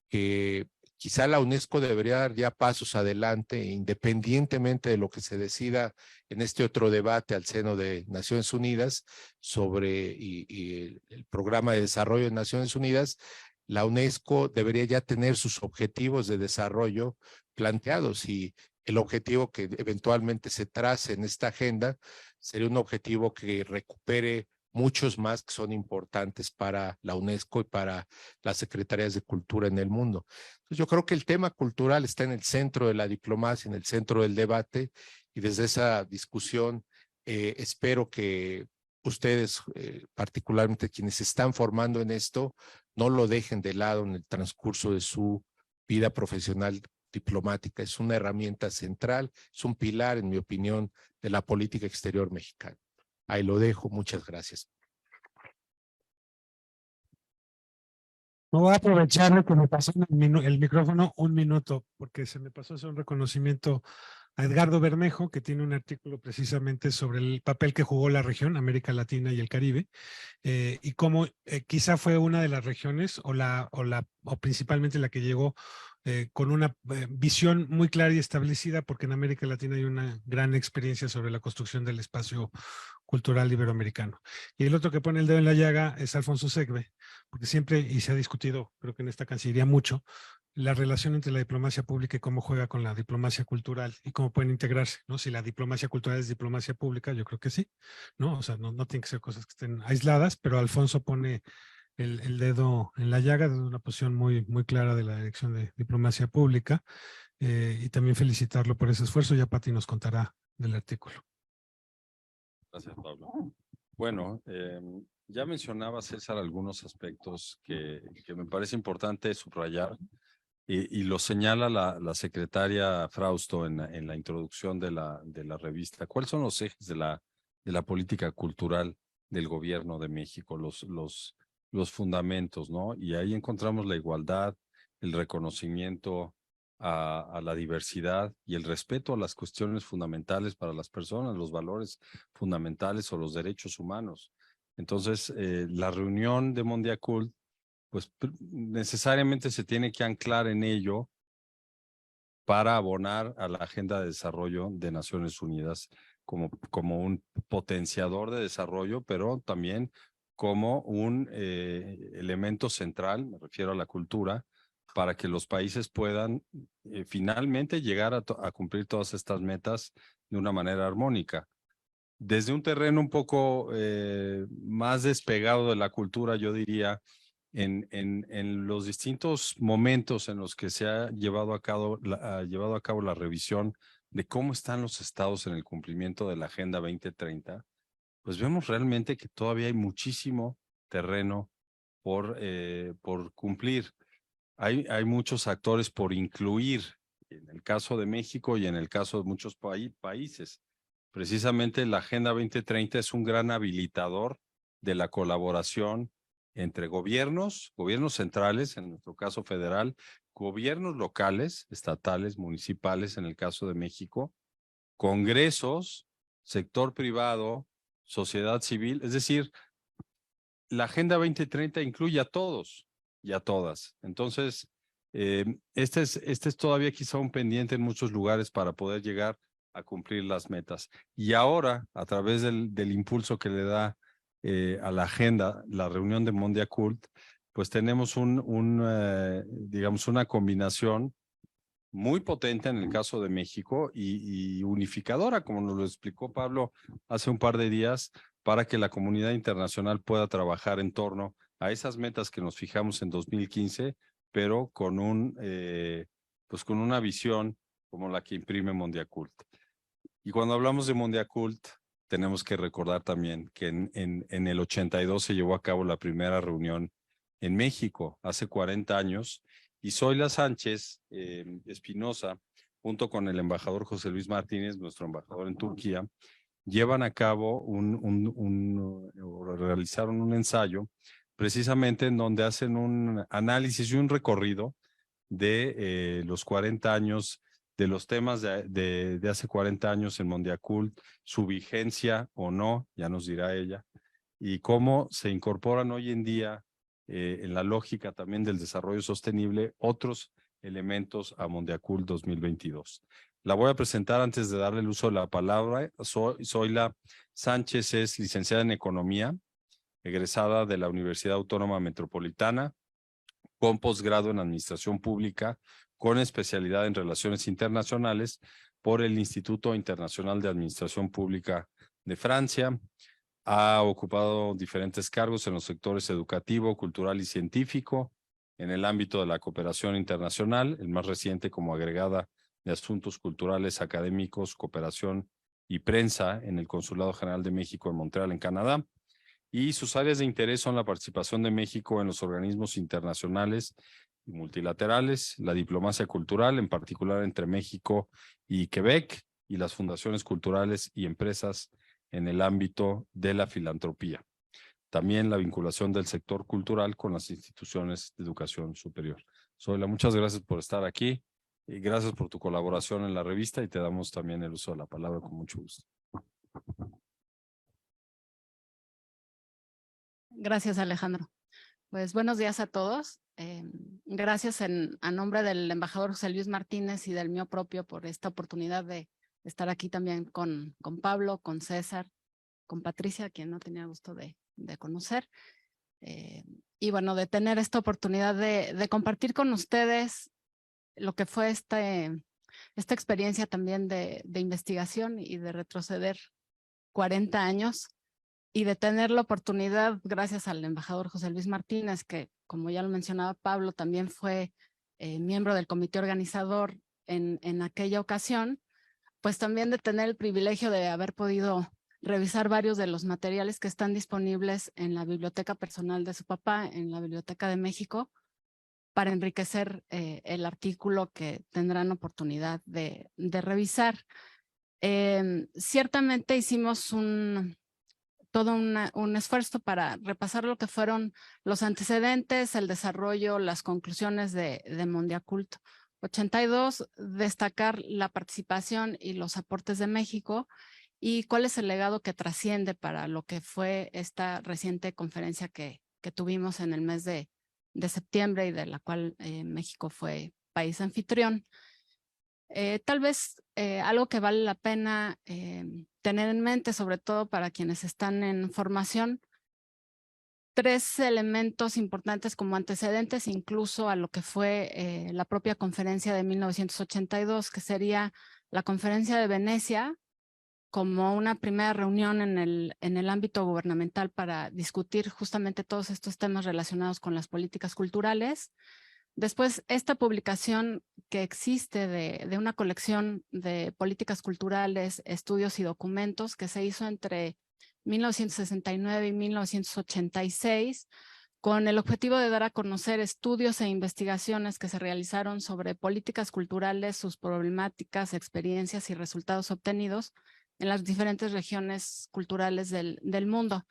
que quizá la UNESCO debería dar ya pasos adelante, independientemente de lo que se decida en este otro debate al seno de Naciones Unidas sobre el programa de desarrollo de Naciones Unidas. La UNESCO debería ya tener sus objetivos de desarrollo planteados y el objetivo que eventualmente se trace en esta agenda sería un objetivo que recupere muchos más que son importantes para la UNESCO y para las secretarías de cultura en el mundo. Entonces, yo creo que el tema cultural está en el centro de la diplomacia, en el centro del debate, y desde esa discusión espero que ustedes, particularmente quienes se están formando en esto, no lo dejen de lado en el transcurso de su vida profesional diplomática. Es una herramienta central, es un pilar, en mi opinión, de la política exterior mexicana. Ahí lo dejo. Muchas gracias. Me voy a aprovechar que me pasó el micrófono un minuto, porque se me pasó hacer un reconocimiento a Edgardo Bermejo, que tiene un artículo precisamente sobre el papel que jugó la región, América Latina y el Caribe, y cómo quizá fue una de las regiones o principalmente la que llegó con una visión muy clara y establecida, porque en América Latina hay una gran experiencia sobre la construcción del espacio cultural iberoamericano. Y el otro que pone el dedo en la llaga es Alfonso Segbe, porque siempre, y se ha discutido, creo que en esta Cancillería mucho, la relación entre la diplomacia pública y cómo juega con la diplomacia cultural y cómo pueden integrarse, ¿no? Si la diplomacia cultural es diplomacia pública, yo creo que sí, ¿no? O sea, no tienen que ser cosas que estén aisladas, pero Alfonso pone el dedo en la llaga desde una posición muy, muy clara de la dirección de diplomacia pública, y también felicitarlo por ese esfuerzo. Ya Pati nos contará del artículo. Gracias, Pablo. Bueno, ya mencionaba César algunos aspectos que me parece importante subrayar y lo señala la secretaria Frausto en la introducción de la revista. ¿Cuáles son los ejes de la política cultural del gobierno de México, los fundamentos, ¿no? Y ahí encontramos la igualdad, el reconocimiento a la diversidad y el respeto a las cuestiones fundamentales para las personas, los valores fundamentales o los derechos humanos. Entonces, la reunión de Mondiacult, pues necesariamente se tiene que anclar en ello para abonar a la Agenda de Desarrollo de Naciones Unidas como un potenciador de desarrollo, pero también como un elemento central, me refiero a la cultura, para que los países puedan finalmente llegar a cumplir todas estas metas de una manera armónica. Desde un terreno un poco más despegado de la cultura, yo diría en los distintos momentos en los que se ha llevado a cabo la revisión de cómo están los estados en el cumplimiento de la Agenda 2030, pues vemos realmente que todavía hay muchísimo terreno por cumplir. Hay muchos actores por incluir, en el caso de México y en el caso de muchos países. Precisamente la Agenda 2030 es un gran habilitador de la colaboración entre gobiernos centrales, en nuestro caso federal, gobiernos locales, estatales, municipales, en el caso de México, congresos, sector privado, sociedad civil, es decir, la Agenda 2030 incluye a todos y a todas. Entonces, este es todavía quizá un pendiente en muchos lugares para poder llegar a cumplir las metas. Y ahora, a través del impulso que le da a la agenda, la reunión de Mondiacult, pues tenemos digamos, una combinación muy potente en el caso de México y unificadora, como nos lo explicó Pablo hace un par de días, para que la comunidad internacional pueda trabajar en torno a esas metas que nos fijamos en 2015, pero con pues con una visión como la que imprime Mondiacult. Y cuando hablamos de Mondiacult, tenemos que recordar también que en el 82 se llevó a cabo la primera reunión en México, hace 40 años, y Zoila Sánchez Espinosa, junto con el embajador José Luis Martínez, nuestro embajador en Turquía, llevan a cabo realizaron un ensayo precisamente en donde hacen un análisis y un recorrido de los 40 años, de los temas de hace 40 años en Mondiacult, su vigencia o no, ya nos dirá ella, y cómo se incorporan hoy en día en la lógica también del desarrollo sostenible otros elementos a Mondiacult 2022. La voy a presentar antes de darle el uso de la palabra. Zoila Sánchez es licenciada en Economía, egresada de la Universidad Autónoma Metropolitana, con posgrado en Administración Pública, con especialidad en Relaciones Internacionales por el Instituto Internacional de Administración Pública de Francia. Ha ocupado diferentes cargos en los sectores educativo, cultural y científico, en el ámbito de la cooperación internacional, el más reciente como agregada de Asuntos Culturales, Académicos, Cooperación y Prensa en el Consulado General de México en Montreal, en Canadá. Y sus áreas de interés son la participación de México en los organismos internacionales y multilaterales, la diplomacia cultural, en particular entre México y Quebec, y las fundaciones culturales y empresas en el ámbito de la filantropía. También la vinculación del sector cultural con las instituciones de educación superior. Zoila, muchas gracias por estar aquí y gracias por tu colaboración en la revista, y te damos también el uso de la palabra con mucho gusto. Gracias, Alejandro. Pues buenos días a todos. Gracias a nombre del embajador José Luis Martínez y del mío propio por esta oportunidad de estar aquí también con Pablo, con César, con Patricia, quien no tenía gusto de conocer. Y bueno, de tener esta oportunidad de compartir con ustedes lo que fue esta experiencia también de investigación y de retroceder 40 años. Y de tener la oportunidad, gracias al embajador José Luis Martínez, que como ya lo mencionaba Pablo, también fue miembro del comité organizador en aquella ocasión, pues también de tener el privilegio de haber podido revisar varios de los materiales que están disponibles en la biblioteca personal de su papá, en la Biblioteca de México, para enriquecer el artículo que tendrán oportunidad de revisar. Ciertamente hicimos todo un esfuerzo para repasar lo que fueron los antecedentes, el desarrollo, las conclusiones de Mondiacult 82, destacar la participación y los aportes de México y cuál es el legado que trasciende para lo que fue esta reciente conferencia que tuvimos en el mes de septiembre y de la cual México fue país anfitrión. Tal vez algo que vale la pena tener en mente, sobre todo para quienes están en formación, 3 elementos importantes como antecedentes incluso a lo que fue la propia conferencia de 1982, que sería la conferencia de Venecia, como una primera reunión en el ámbito gubernamental para discutir justamente todos estos temas relacionados con las políticas culturales. Después, esta publicación que existe de una colección de políticas culturales, estudios y documentos que se hizo entre 1969 y 1986, con el objetivo de dar a conocer estudios e investigaciones que se realizaron sobre políticas culturales, sus problemáticas, experiencias y resultados obtenidos en las diferentes regiones culturales del mundo.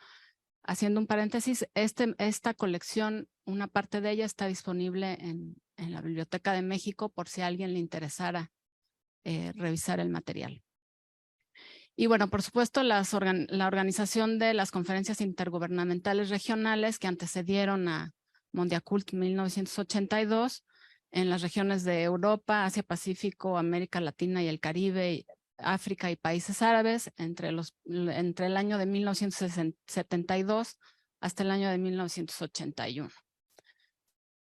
Haciendo un paréntesis, esta colección, una parte de ella está disponible en la Biblioteca de México por si a alguien le interesara revisar el material. Y bueno, por supuesto, la organización de las conferencias intergubernamentales regionales que antecedieron a Mondiacult 1982 en las regiones de Europa, Asia Pacífico, América Latina y el Caribe, África y países árabes entre el año de 1972 hasta el año de 1981.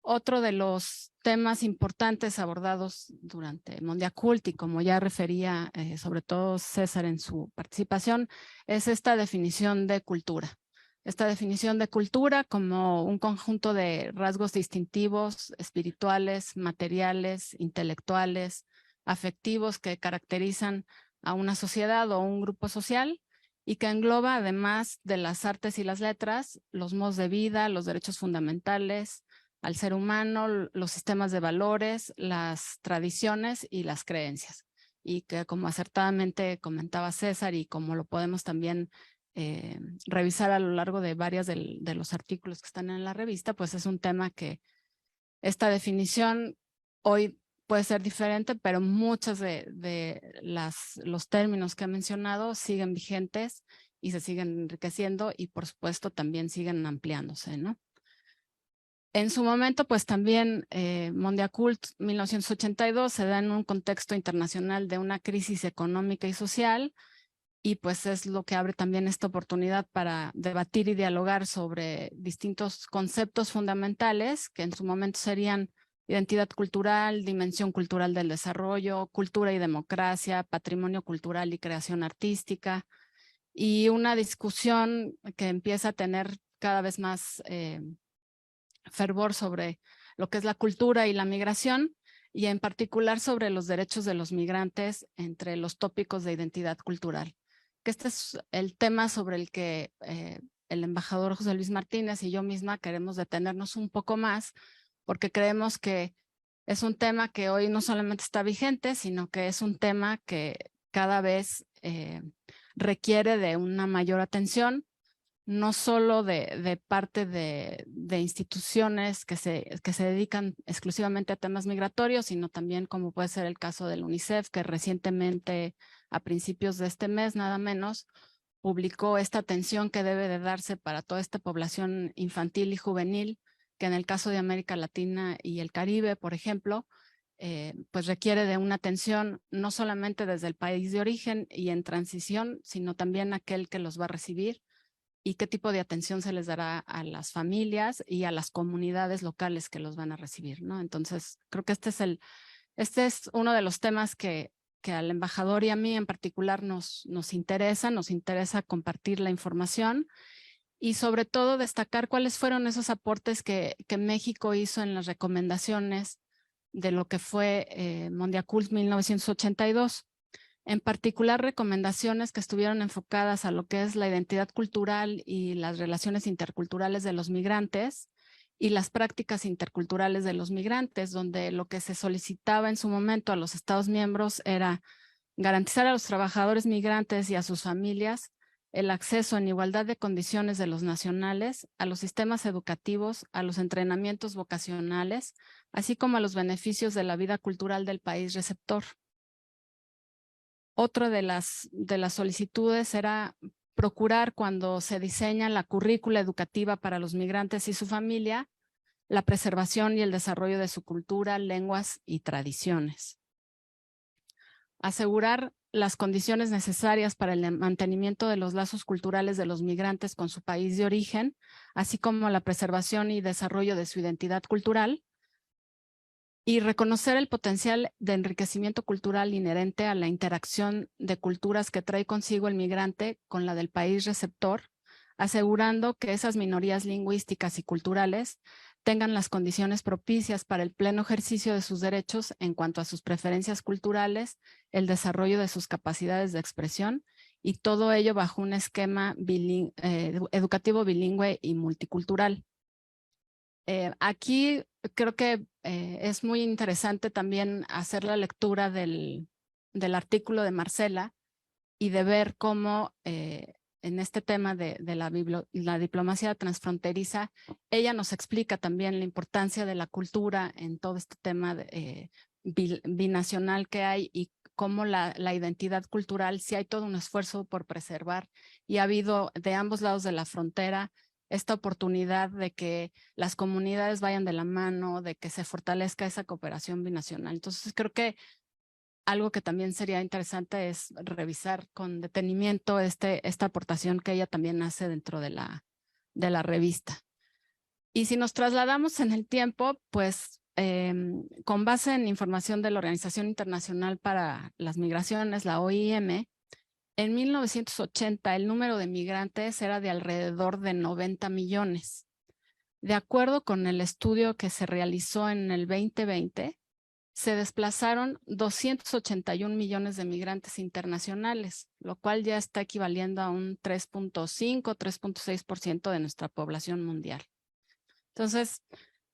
Otro de los temas importantes abordados durante Mondiacult, y como ya refería sobre todo César en su participación, es esta definición de cultura. Esta definición de cultura como un conjunto de rasgos distintivos, espirituales, materiales, intelectuales, afectivos que caracterizan a una sociedad o un grupo social y que engloba, además de las artes y las letras, los modos de vida, los derechos fundamentales al ser humano, los sistemas de valores, las tradiciones y las creencias. Y que, como acertadamente comentaba César y como lo podemos también revisar a lo largo de varios de los artículos que están en la revista, pues es un tema que esta definición hoy puede ser diferente, pero muchos de los términos que he mencionado siguen vigentes y se siguen enriqueciendo y por supuesto también siguen ampliándose, ¿no? En su momento, pues también Mondiacult 1982 se da en un contexto internacional de una crisis económica y social y pues es lo que abre también esta oportunidad para debatir y dialogar sobre distintos conceptos fundamentales que en su momento serían identidad cultural, dimensión cultural del desarrollo, cultura y democracia, patrimonio cultural y creación artística, y una discusión que empieza a tener cada vez más fervor sobre lo que es la cultura y la migración, y en particular sobre los derechos de los migrantes entre los tópicos de identidad cultural. Que este es el tema sobre el que el embajador José Luis Martínez y yo misma queremos detenernos un poco más, porque creemos que es un tema que hoy no solamente está vigente, sino que es un tema que cada vez requiere de una mayor atención, no solo de parte de instituciones que se dedican exclusivamente a temas migratorios, sino también como puede ser el caso del UNICEF, que recientemente, a principios de este mes nada menos, publicó esta atención que debe de darse para toda esta población infantil y juvenil, que en el caso de América Latina y el Caribe, por ejemplo, pues requiere de una atención no solamente desde el país de origen y en transición, sino también aquel que los va a recibir, y qué tipo de atención se les dará a las familias y a las comunidades locales que los van a recibir, ¿no? Entonces, creo que este es uno de los temas que al embajador y a mí en particular nos interesa compartir la información y sobre todo destacar cuáles fueron esos aportes que México hizo en las recomendaciones de lo que fue Mondiacult 1982. En particular, recomendaciones que estuvieron enfocadas a lo que es la identidad cultural y las relaciones interculturales de los migrantes y las prácticas interculturales de los migrantes, donde lo que se solicitaba en su momento a los Estados miembros era garantizar a los trabajadores migrantes y a sus familias el acceso en igualdad de condiciones de los nacionales a los sistemas educativos, a los entrenamientos vocacionales, así como a los beneficios de la vida cultural del país receptor. Otra de las solicitudes era procurar, cuando se diseña la currícula educativa para los migrantes y su familia, la preservación y el desarrollo de su cultura, lenguas y tradiciones. Asegurar las condiciones necesarias para el mantenimiento de los lazos culturales de los migrantes con su país de origen, así como la preservación y desarrollo de su identidad cultural. y reconocer el potencial de enriquecimiento cultural inherente a la interacción de culturas que trae consigo el migrante con la del país receptor, asegurando que esas minorías lingüísticas y culturales tengan las condiciones propicias para el pleno ejercicio de sus derechos en cuanto a sus preferencias culturales, el desarrollo de sus capacidades de expresión, y todo ello bajo un esquema educativo bilingüe y multicultural. Aquí creo que es muy interesante también hacer la lectura del artículo de Marcela y de ver cómo en este tema de la diplomacia transfronteriza, ella nos explica también la importancia de la cultura en todo este tema binacional que hay, y cómo la identidad cultural, sí hay todo un esfuerzo por preservar, y ha habido de ambos lados de la frontera esta oportunidad de que las comunidades vayan de la mano, de que se fortalezca esa cooperación binacional. Entonces creo que algo que también sería interesante es revisar con detenimiento esta aportación que ella también hace dentro de la revista. Y si nos trasladamos en el tiempo, pues con base en información de la Organización Internacional para las Migraciones, la OIM, en 1980 el número de migrantes era de alrededor de 90 millones. De acuerdo con el estudio que se realizó en el 2020, se desplazaron 281 millones de migrantes internacionales, lo cual ya está equivaliendo a un 3.5, 3.6% de nuestra población mundial. Entonces,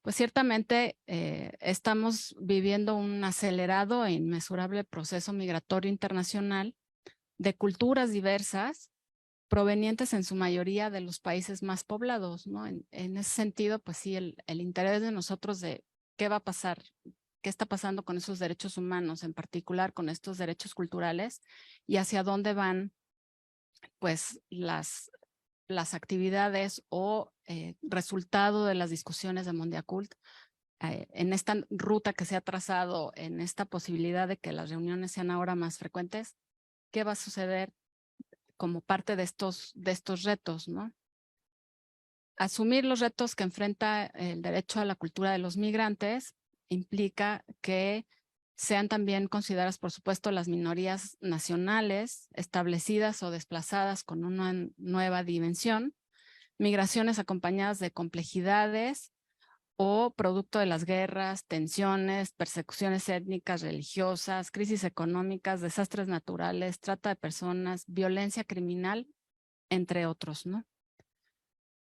pues ciertamente estamos viviendo un acelerado e inmesurable proceso migratorio internacional de culturas diversas, provenientes en su mayoría de los países más poblados, ¿no? En ese sentido, pues sí, el interés de nosotros de qué va a pasar, qué está pasando con esos derechos humanos, en particular con estos derechos culturales, y hacia dónde van, pues, las actividades o resultado de las discusiones de Mondiacult, en esta ruta que se ha trazado, en esta posibilidad de que las reuniones sean ahora más frecuentes. ¿Qué va a suceder como parte de estos retos, ¿no? Asumir los retos que enfrenta el derecho a la cultura de los migrantes implica que sean también consideradas, por supuesto, las minorías nacionales establecidas o desplazadas con una nueva dimensión, migraciones acompañadas de complejidades o producto de las guerras, tensiones, persecuciones étnicas, religiosas, crisis económicas, desastres naturales, trata de personas, violencia criminal, entre otros, ¿no?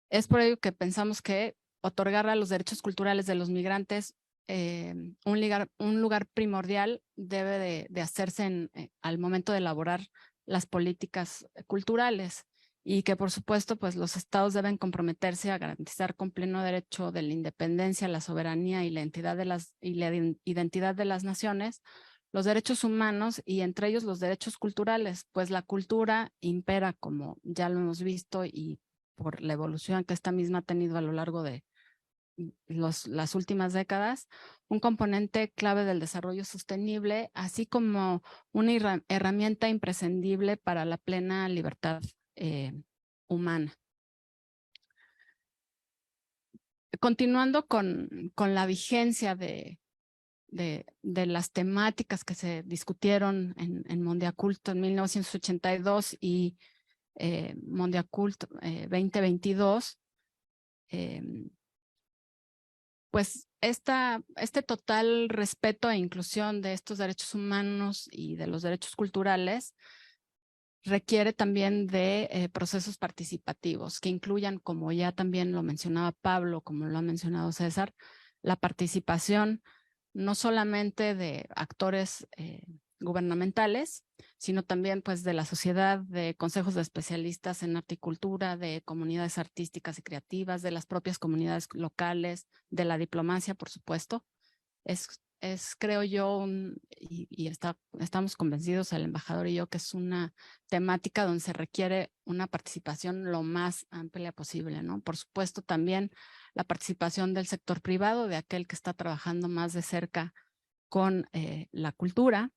Es por ello que pensamos que otorgar a los derechos culturales de los migrantes un lugar primordial debe de hacerse al momento de elaborar las políticas culturales, y que por supuesto pues los estados deben comprometerse a garantizar con pleno derecho de la independencia, la soberanía y la identidad de las naciones, los derechos humanos, y entre ellos los derechos culturales, pues la cultura impera, como ya lo hemos visto, y por la evolución que esta misma ha tenido a lo largo de las últimas décadas, un componente clave del desarrollo sostenible, así como una herramienta imprescindible para la plena libertad humana. Continuando con la vigencia de las temáticas que se discutieron en Mondiacult en 1982 y Mondiacult 2022, pues este total respeto e inclusión de estos derechos humanos y de los derechos culturales requiere también de procesos participativos que incluyan, como ya también lo mencionaba Pablo, como lo ha mencionado César, la participación no solamente de actores gubernamentales, sino también pues de la sociedad, de consejos de especialistas en arte y cultura, de comunidades artísticas y creativas, de las propias comunidades locales, de la diplomacia, por supuesto. Es creo yo, estamos convencidos, el embajador y yo, que es una temática donde se requiere una participación lo más amplia posible, ¿no? Por supuesto, también la participación del sector privado, de aquel que está trabajando más de cerca con la cultura,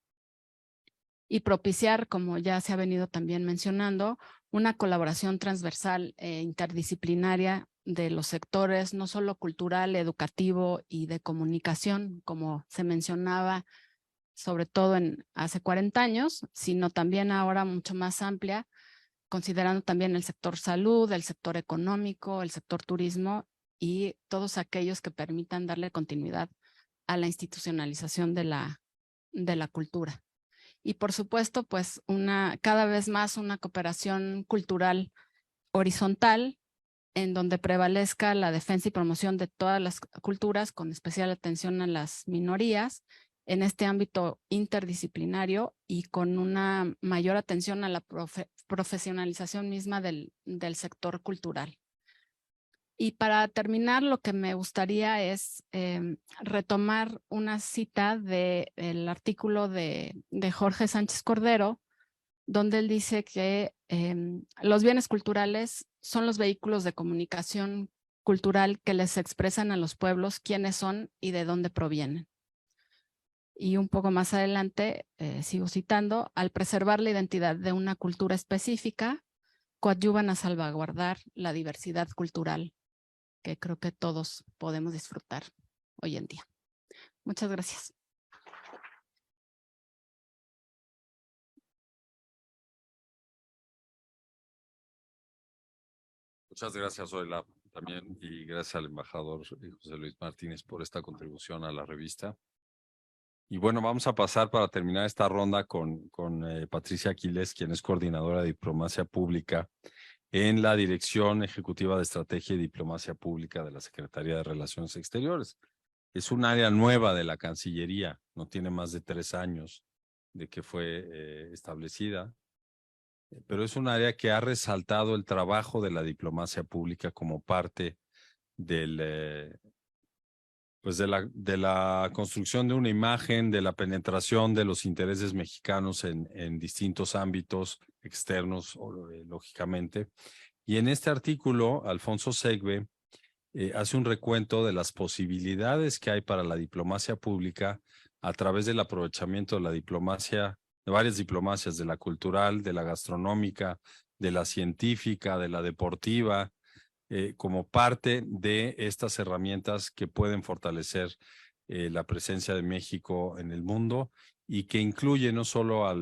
y propiciar, como ya se ha venido también mencionando, una colaboración transversal e interdisciplinaria de los sectores, no solo cultural, educativo y de comunicación, como se mencionaba, sobre todo hace 40 años, sino también ahora mucho más amplia, considerando también el sector salud, el sector económico, el sector turismo y todos aquellos que permitan darle continuidad a la institucionalización de la cultura. Y por supuesto, pues cada vez más una cooperación cultural horizontal en donde prevalezca la defensa y promoción de todas las culturas, con especial atención a las minorías, en este ámbito interdisciplinario y con una mayor atención a la profesionalización misma del sector cultural. Y para terminar, lo que me gustaría es retomar una cita del artículo de Jorge Sánchez Cordero, donde él dice que los bienes culturales son los vehículos de comunicación cultural que les expresan a los pueblos quiénes son y de dónde provienen. Y un poco más adelante, sigo citando, al preservar la identidad de una cultura específica, coadyuvan a salvaguardar la diversidad cultural que creo que todos podemos disfrutar hoy en día. Muchas gracias. Muchas gracias, Zoila, también, y gracias al embajador José Luis Martínez por esta contribución a la revista. Y bueno, vamos a pasar para terminar esta ronda con Patricia Aquiles, quien es coordinadora de Diplomacia Pública en la Dirección Ejecutiva de Estrategia y Diplomacia Pública de la Secretaría de Relaciones Exteriores. Es un área nueva de la Cancillería, no tiene más de 3 años de que fue establecida, pero es un área que ha resaltado el trabajo de la diplomacia pública como parte del, pues de la construcción de una imagen, de la penetración de los intereses mexicanos en distintos ámbitos externos, lógicamente. Y en este artículo, Alfonso Segbe hace un recuento de las posibilidades que hay para la diplomacia pública a través del aprovechamiento de la diplomacia, de varias diplomacias, de la cultural, de la gastronómica, de la científica, de la deportiva, como parte de estas herramientas que pueden fortalecer la presencia de México en el mundo y que incluye no solo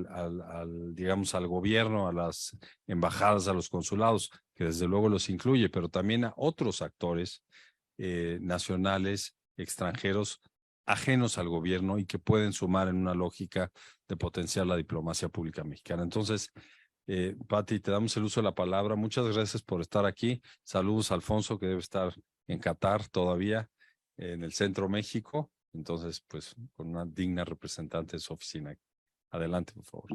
digamos, al gobierno, a las embajadas, a los consulados, que desde luego los incluye, pero también a otros actores nacionales, extranjeros, ajenos al gobierno y que pueden sumar en una lógica de potenciar la diplomacia pública mexicana. Entonces, Pati, te damos el uso de la palabra. Muchas gracias por estar aquí. Saludos a Alfonso, que debe estar en Qatar todavía, en el Centro México. Entonces, pues, con una digna representante de su oficina. Adelante, por favor.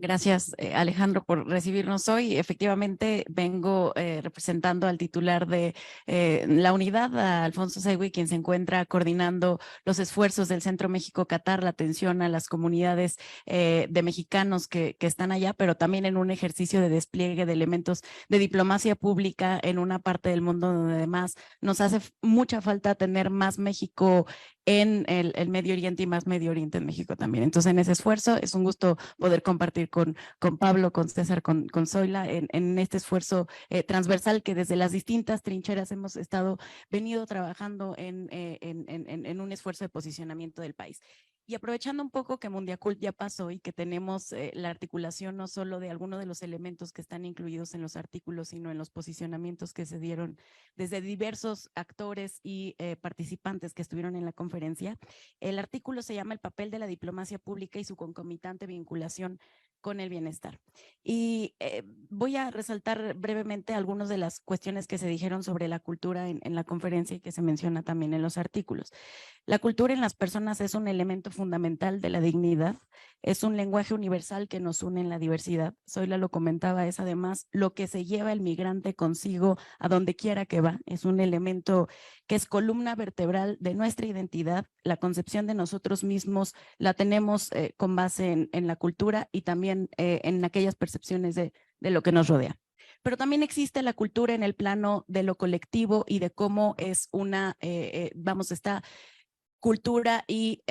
Gracias, Alejandro, por recibirnos hoy. Efectivamente, vengo representando al titular de la unidad, a Alfonso Segbe, quien se encuentra coordinando los esfuerzos del Centro México-Qatar, la atención a las comunidades de mexicanos que están allá, pero también en un ejercicio de despliegue de elementos de diplomacia pública en una parte del mundo donde además nos hace mucha falta tener más México en el Medio Oriente y más Medio Oriente en México también. Entonces, en ese esfuerzo es un gusto poder compartir con Pablo, con César, con Zoila en este esfuerzo transversal que desde las distintas trincheras hemos venido trabajando en un esfuerzo de posicionamiento del país. Y aprovechando un poco que Mundiacult ya pasó y que tenemos la articulación no solo de algunos de los elementos que están incluidos en los artículos, sino en los posicionamientos que se dieron desde diversos actores y participantes que estuvieron en la conferencia. El artículo se llama El papel de la diplomacia pública y su concomitante vinculación con el bienestar. Y voy a resaltar brevemente algunas de las cuestiones que se dijeron sobre la cultura en la conferencia y que se menciona también en los artículos. La cultura en las personas es un elemento fundamental de la dignidad, es un lenguaje universal que nos une en la diversidad. Zoila lo comentaba, es además lo que se lleva el migrante consigo a donde quiera que va. Es un elemento que es columna vertebral de nuestra identidad. La concepción de nosotros mismos la tenemos con base en la cultura y también en aquellas percepciones de lo que nos rodea. Pero también existe la cultura en el plano de lo colectivo y de cómo es está cultura y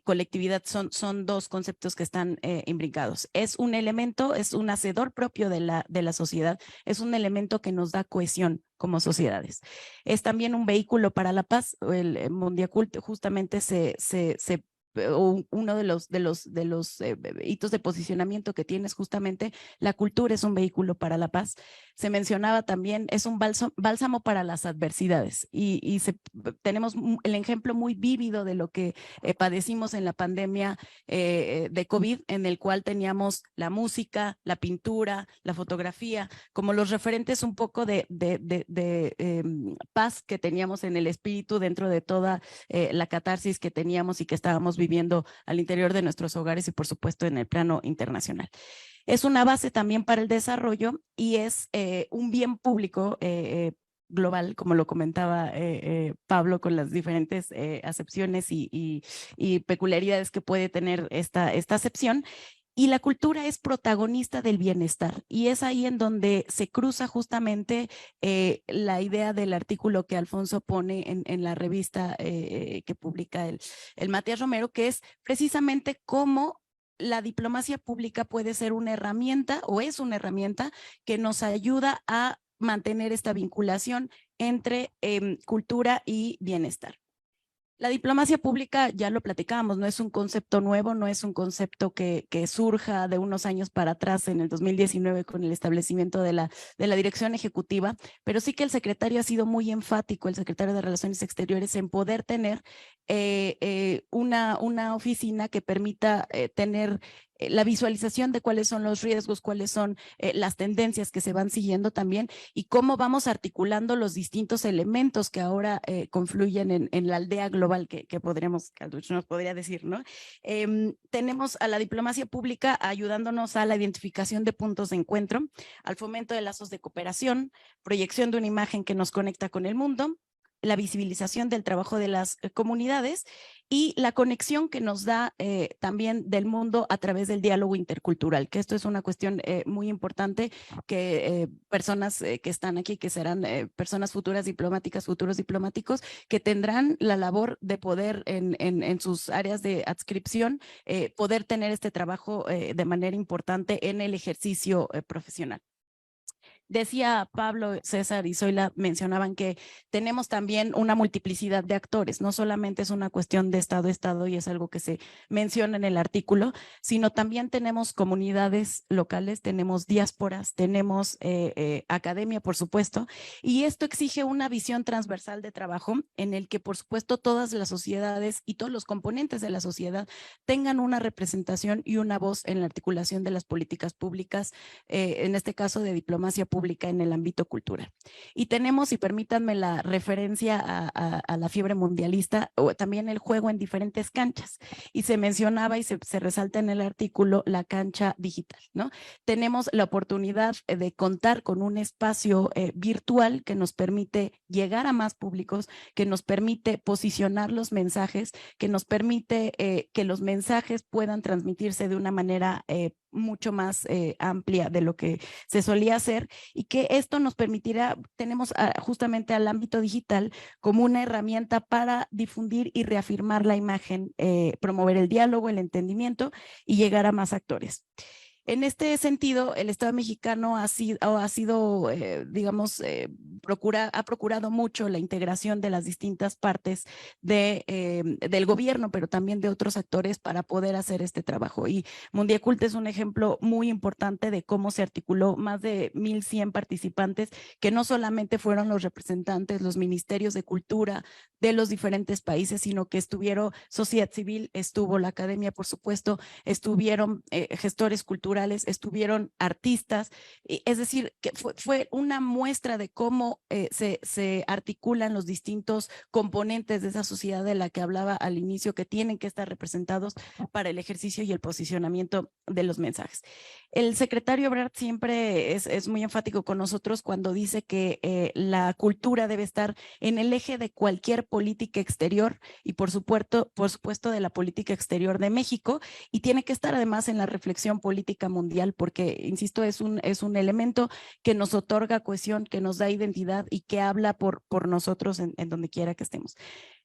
colectividad son dos conceptos que están imbricados. Es un elemento, es un hacedor propio de la sociedad, es un elemento que nos da cohesión como sociedades. Es también un vehículo para la paz. El Mondiacult justamente uno de los hitos de posicionamiento que tiene es justamente la cultura es un vehículo para la paz. Se mencionaba también, es un bálsamo para las adversidades y tenemos el ejemplo muy vívido de lo que padecimos en la pandemia de COVID, en el cual teníamos la música, la pintura, la fotografía, como los referentes un poco de paz que teníamos en el espíritu dentro de toda la catarsis que teníamos y que estábamos viviendo al interior de nuestros hogares y por supuesto en el plano internacional. Es una base también para el desarrollo y es un bien público global, como lo comentaba Pablo, con las diferentes acepciones y peculiaridades que puede tener esta acepción. Y la cultura es protagonista del bienestar y es ahí en donde se cruza justamente la idea del artículo que Alfonso pone en la revista que publica el Matías Romero, que es precisamente cómo la diplomacia pública puede ser una herramienta o es una herramienta que nos ayuda a mantener esta vinculación entre cultura y bienestar. La diplomacia pública, ya lo platicábamos, no es un concepto nuevo, no es un concepto que surja de unos años para atrás en el 2019 con el establecimiento de la dirección ejecutiva, pero sí que el secretario ha sido muy enfático, el secretario de Relaciones Exteriores, en poder tener una oficina que permita tener la visualización de cuáles son los riesgos, cuáles son las tendencias que se van siguiendo también y cómo vamos articulando los distintos elementos que ahora confluyen en la aldea global que nos podría decir, ¿no? Tenemos a la diplomacia pública ayudándonos a la identificación de puntos de encuentro, al fomento de lazos de cooperación, proyección de una imagen que nos conecta con el mundo, la visibilización del trabajo de las comunidades y la conexión que nos da también del mundo a través del diálogo intercultural, que esto es una cuestión muy importante que personas que están aquí, que serán personas futuras diplomáticas, futuros diplomáticos, que tendrán la labor de poder en sus áreas de adscripción, poder tener este trabajo de manera importante en el ejercicio profesional. Decía Pablo, César y Zoila mencionaban que tenemos también una multiplicidad de actores, no solamente es una cuestión de Estado a Estado y es algo que se menciona en el artículo, sino también tenemos comunidades locales, tenemos diásporas, tenemos academia, por supuesto, y esto exige una visión transversal de trabajo en el que, por supuesto, todas las sociedades y todos los componentes de la sociedad tengan una representación y una voz en la articulación de las políticas públicas, en este caso de diplomacia pública en el ámbito cultural. Y tenemos, y permítanme la referencia a la fiebre mundialista, o también el juego en diferentes canchas. Y se mencionaba y se resalta en el artículo la cancha digital, ¿no? Tenemos la oportunidad de contar con un espacio virtual que nos permite llegar a más públicos, que nos permite posicionar los mensajes, que nos permite que los mensajes puedan transmitirse de una manera mucho más amplia de lo que se solía hacer y que esto nos permitirá, tenemos justamente al ámbito digital como una herramienta para difundir y reafirmar la imagen, promover el diálogo, el entendimiento y llegar a más actores. En este sentido, el Estado mexicano ha sido digamos, ha procurado mucho la integración de las distintas partes del gobierno, pero también de otros actores para poder hacer este trabajo. Y Mondiacult es un ejemplo muy importante de cómo se articuló más de 1,100 participantes, que no solamente fueron los representantes, los ministerios de cultura de los diferentes países, sino que estuvieron sociedad civil, estuvo la academia, por supuesto, estuvieron gestores culturales, estuvieron artistas, es decir, que fue una muestra de cómo se articulan los distintos componentes de esa sociedad de la que hablaba al inicio, que tienen que estar representados para el ejercicio y el posicionamiento de los mensajes. El secretario Ebrard siempre es muy enfático con nosotros cuando dice que la cultura debe estar en el eje de cualquier política exterior y por supuesto de la política exterior de México, y tiene que estar además en la reflexión política mundial porque, insisto, es un elemento que nos otorga cohesión, que nos da identidad y que habla por nosotros en donde quiera que estemos.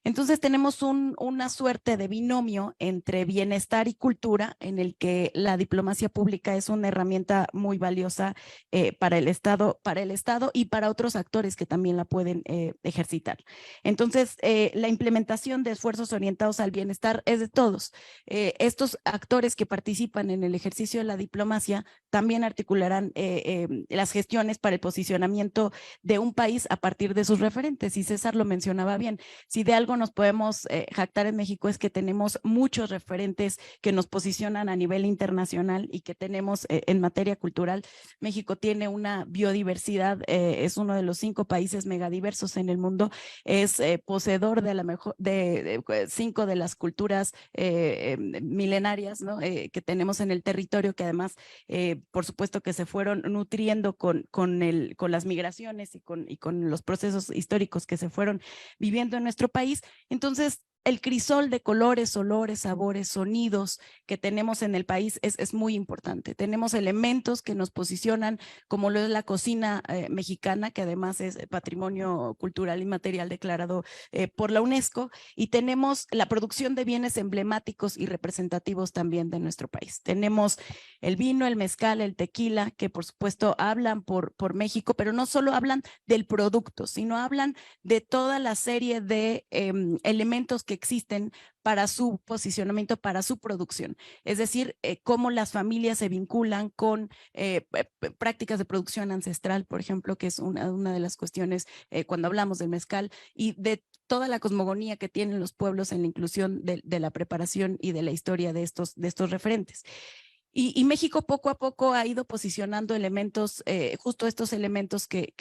Entonces tenemos una suerte de binomio entre bienestar y cultura, en el que la diplomacia pública es una herramienta muy valiosa para el Estado y para otros actores que también la pueden ejercitar. Entonces, la implementación de esfuerzos orientados al bienestar es de todos. Estos actores que participan en el ejercicio de la diplomacia también articularán las gestiones para el posicionamiento de un país a partir de sus referentes. Y César lo mencionaba bien, si de algo nos podemos jactar en México es que tenemos muchos referentes que nos posicionan a nivel internacional y que tenemos en materia cultural. México tiene una biodiversidad, es uno de los 5 países megadiversos en el mundo, es poseedor de la mejor de 5 de las culturas milenarias, ¿no? Que tenemos en el territorio, que además por supuesto que se fueron nutriendo con las migraciones y con los procesos históricos que se fueron viviendo en nuestro país. Entonces, el crisol de colores, olores, sabores, sonidos que tenemos en el país es muy importante. Tenemos elementos que nos posicionan, como lo es la cocina mexicana, que además es patrimonio cultural inmaterial declarado por la UNESCO, y tenemos la producción de bienes emblemáticos y representativos también de nuestro país. Tenemos el vino, el mezcal, el tequila, que por supuesto hablan por México, pero no solo hablan del producto, sino hablan de toda la serie de elementos que existen para su posicionamiento, para su producción. Es decir, cómo las familias se vinculan con prácticas de producción ancestral, por ejemplo, que es una de las cuestiones cuando hablamos del mezcal, y de toda la cosmogonía que tienen los pueblos en la inclusión de la preparación y de la historia de estos referentes. Y México poco a poco ha ido posicionando elementos, justo estos elementos que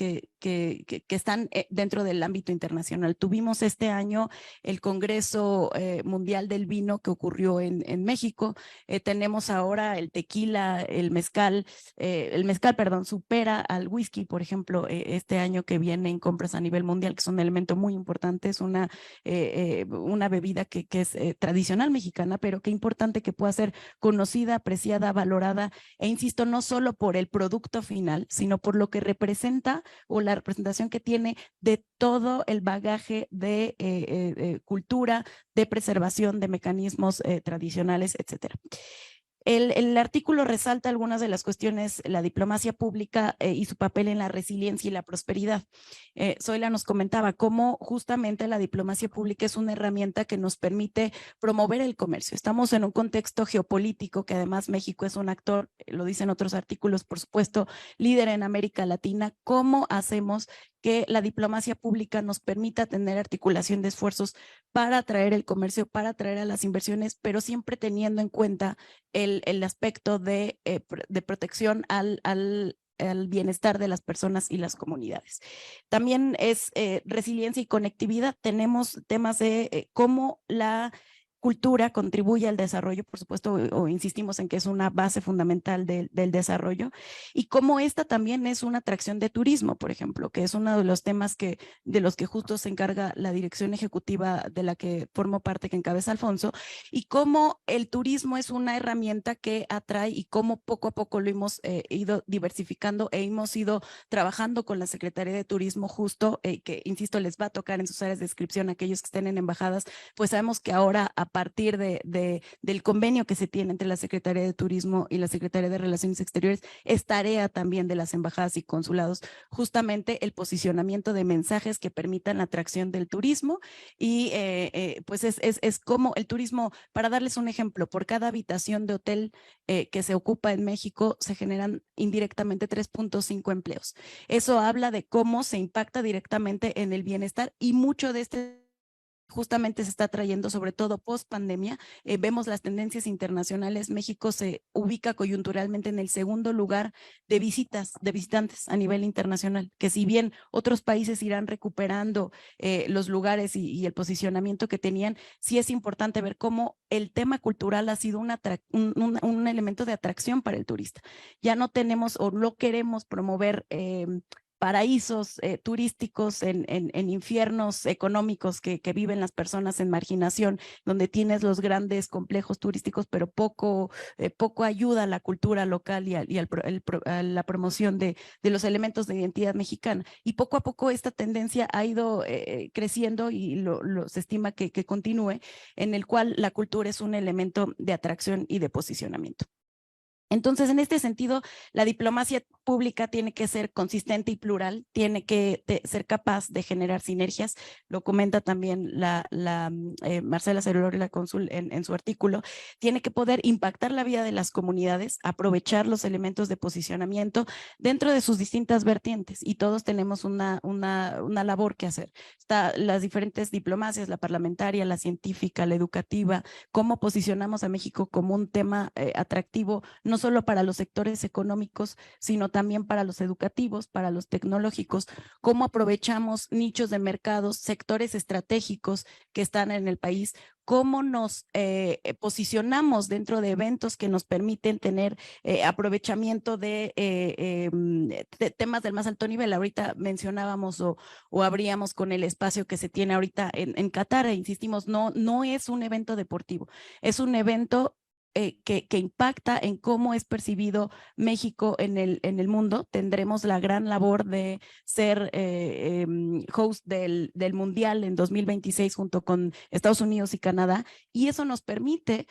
están dentro del ámbito internacional. Tuvimos este año el Congreso Mundial del Vino que ocurrió en México. Tenemos ahora el tequila, el mezcal, perdón, supera al whisky, por ejemplo, este año que viene en compras a nivel mundial, que es un elemento muy importante, es una bebida que es tradicional mexicana, pero que es importante que pueda ser conocida, apreciada, valorada, e insisto, no solo por el producto final, sino por lo que representa o la representación que tiene de todo el bagaje de cultura, de preservación, de mecanismos tradicionales, etcétera. El artículo resalta algunas de las cuestiones, la diplomacia pública y su papel en la resiliencia y la prosperidad. Zoila nos comentaba cómo justamente la diplomacia pública es una herramienta que nos permite promover el comercio. Estamos en un contexto geopolítico que además México es un actor, lo dicen otros artículos, por supuesto, líder en América Latina. ¿Cómo hacemos que la diplomacia pública nos permita tener articulación de esfuerzos para atraer el comercio, para atraer a las inversiones, pero siempre teniendo en cuenta el aspecto de protección al bienestar de las personas y las comunidades? También es resiliencia y conectividad. Tenemos temas de cómo la cultura contribuye al desarrollo, por supuesto, o insistimos en que es una base fundamental del desarrollo, y cómo esta también es una atracción de turismo, por ejemplo, que es uno de los temas de los que justo se encarga la dirección ejecutiva de la que formo parte, que encabeza Alfonso, y cómo el turismo es una herramienta que atrae, y cómo poco a poco lo hemos ido diversificando e hemos ido trabajando con la Secretaría de Turismo justo, que insisto, les va a tocar en sus áreas de descripción a aquellos que estén en embajadas, pues sabemos que ahora a partir del convenio que se tiene entre la Secretaría de Turismo y la Secretaría de Relaciones Exteriores, es tarea también de las embajadas y consulados justamente el posicionamiento de mensajes que permitan la atracción del turismo, y pues es como el turismo, para darles un ejemplo, por cada habitación de hotel que se ocupa en México se generan indirectamente 3.5 empleos. Eso habla de cómo se impacta directamente en el bienestar, y mucho de este justamente se está trayendo, sobre todo post pandemia. Vemos las tendencias internacionales. México se ubica coyunturalmente en el segundo lugar de visitantes a nivel internacional, que si bien otros países irán recuperando los lugares y el posicionamiento que tenían, sí es importante ver cómo el tema cultural ha sido un elemento de atracción para el turista. Ya no tenemos o no queremos promover paraísos turísticos, en infiernos económicos que viven las personas en marginación, donde tienes los grandes complejos turísticos, pero poco ayuda a la cultura local y a la promoción de los elementos de identidad mexicana. Y poco a poco esta tendencia ha ido creciendo y se estima que continúe, en el cual la cultura es un elemento de atracción y de posicionamiento. Entonces, en este sentido, la diplomacia pública tiene que ser consistente y plural, tiene que ser capaz de generar sinergias. Lo comenta también Marcela Cerulori, la cónsul, en su artículo. Tiene que poder impactar la vida de las comunidades, aprovechar los elementos de posicionamiento dentro de sus distintas vertientes, y todos tenemos una labor que hacer. Están las diferentes diplomacias, la parlamentaria, la científica, la educativa, cómo posicionamos a México como un tema atractivo, no solo para los sectores económicos, sino también para los educativos, para los tecnológicos, cómo aprovechamos nichos de mercados, sectores estratégicos que están en el país, cómo nos posicionamos dentro de eventos que nos permiten tener aprovechamiento de temas del más alto nivel. Ahorita mencionábamos o abríamos con el espacio que se tiene ahorita en Qatar, e insistimos, no es un evento deportivo, es un evento que impacta en cómo es percibido México en el mundo. Tendremos la gran labor de ser host del Mundial en 2026 junto con Estados Unidos y Canadá, y eso nos permite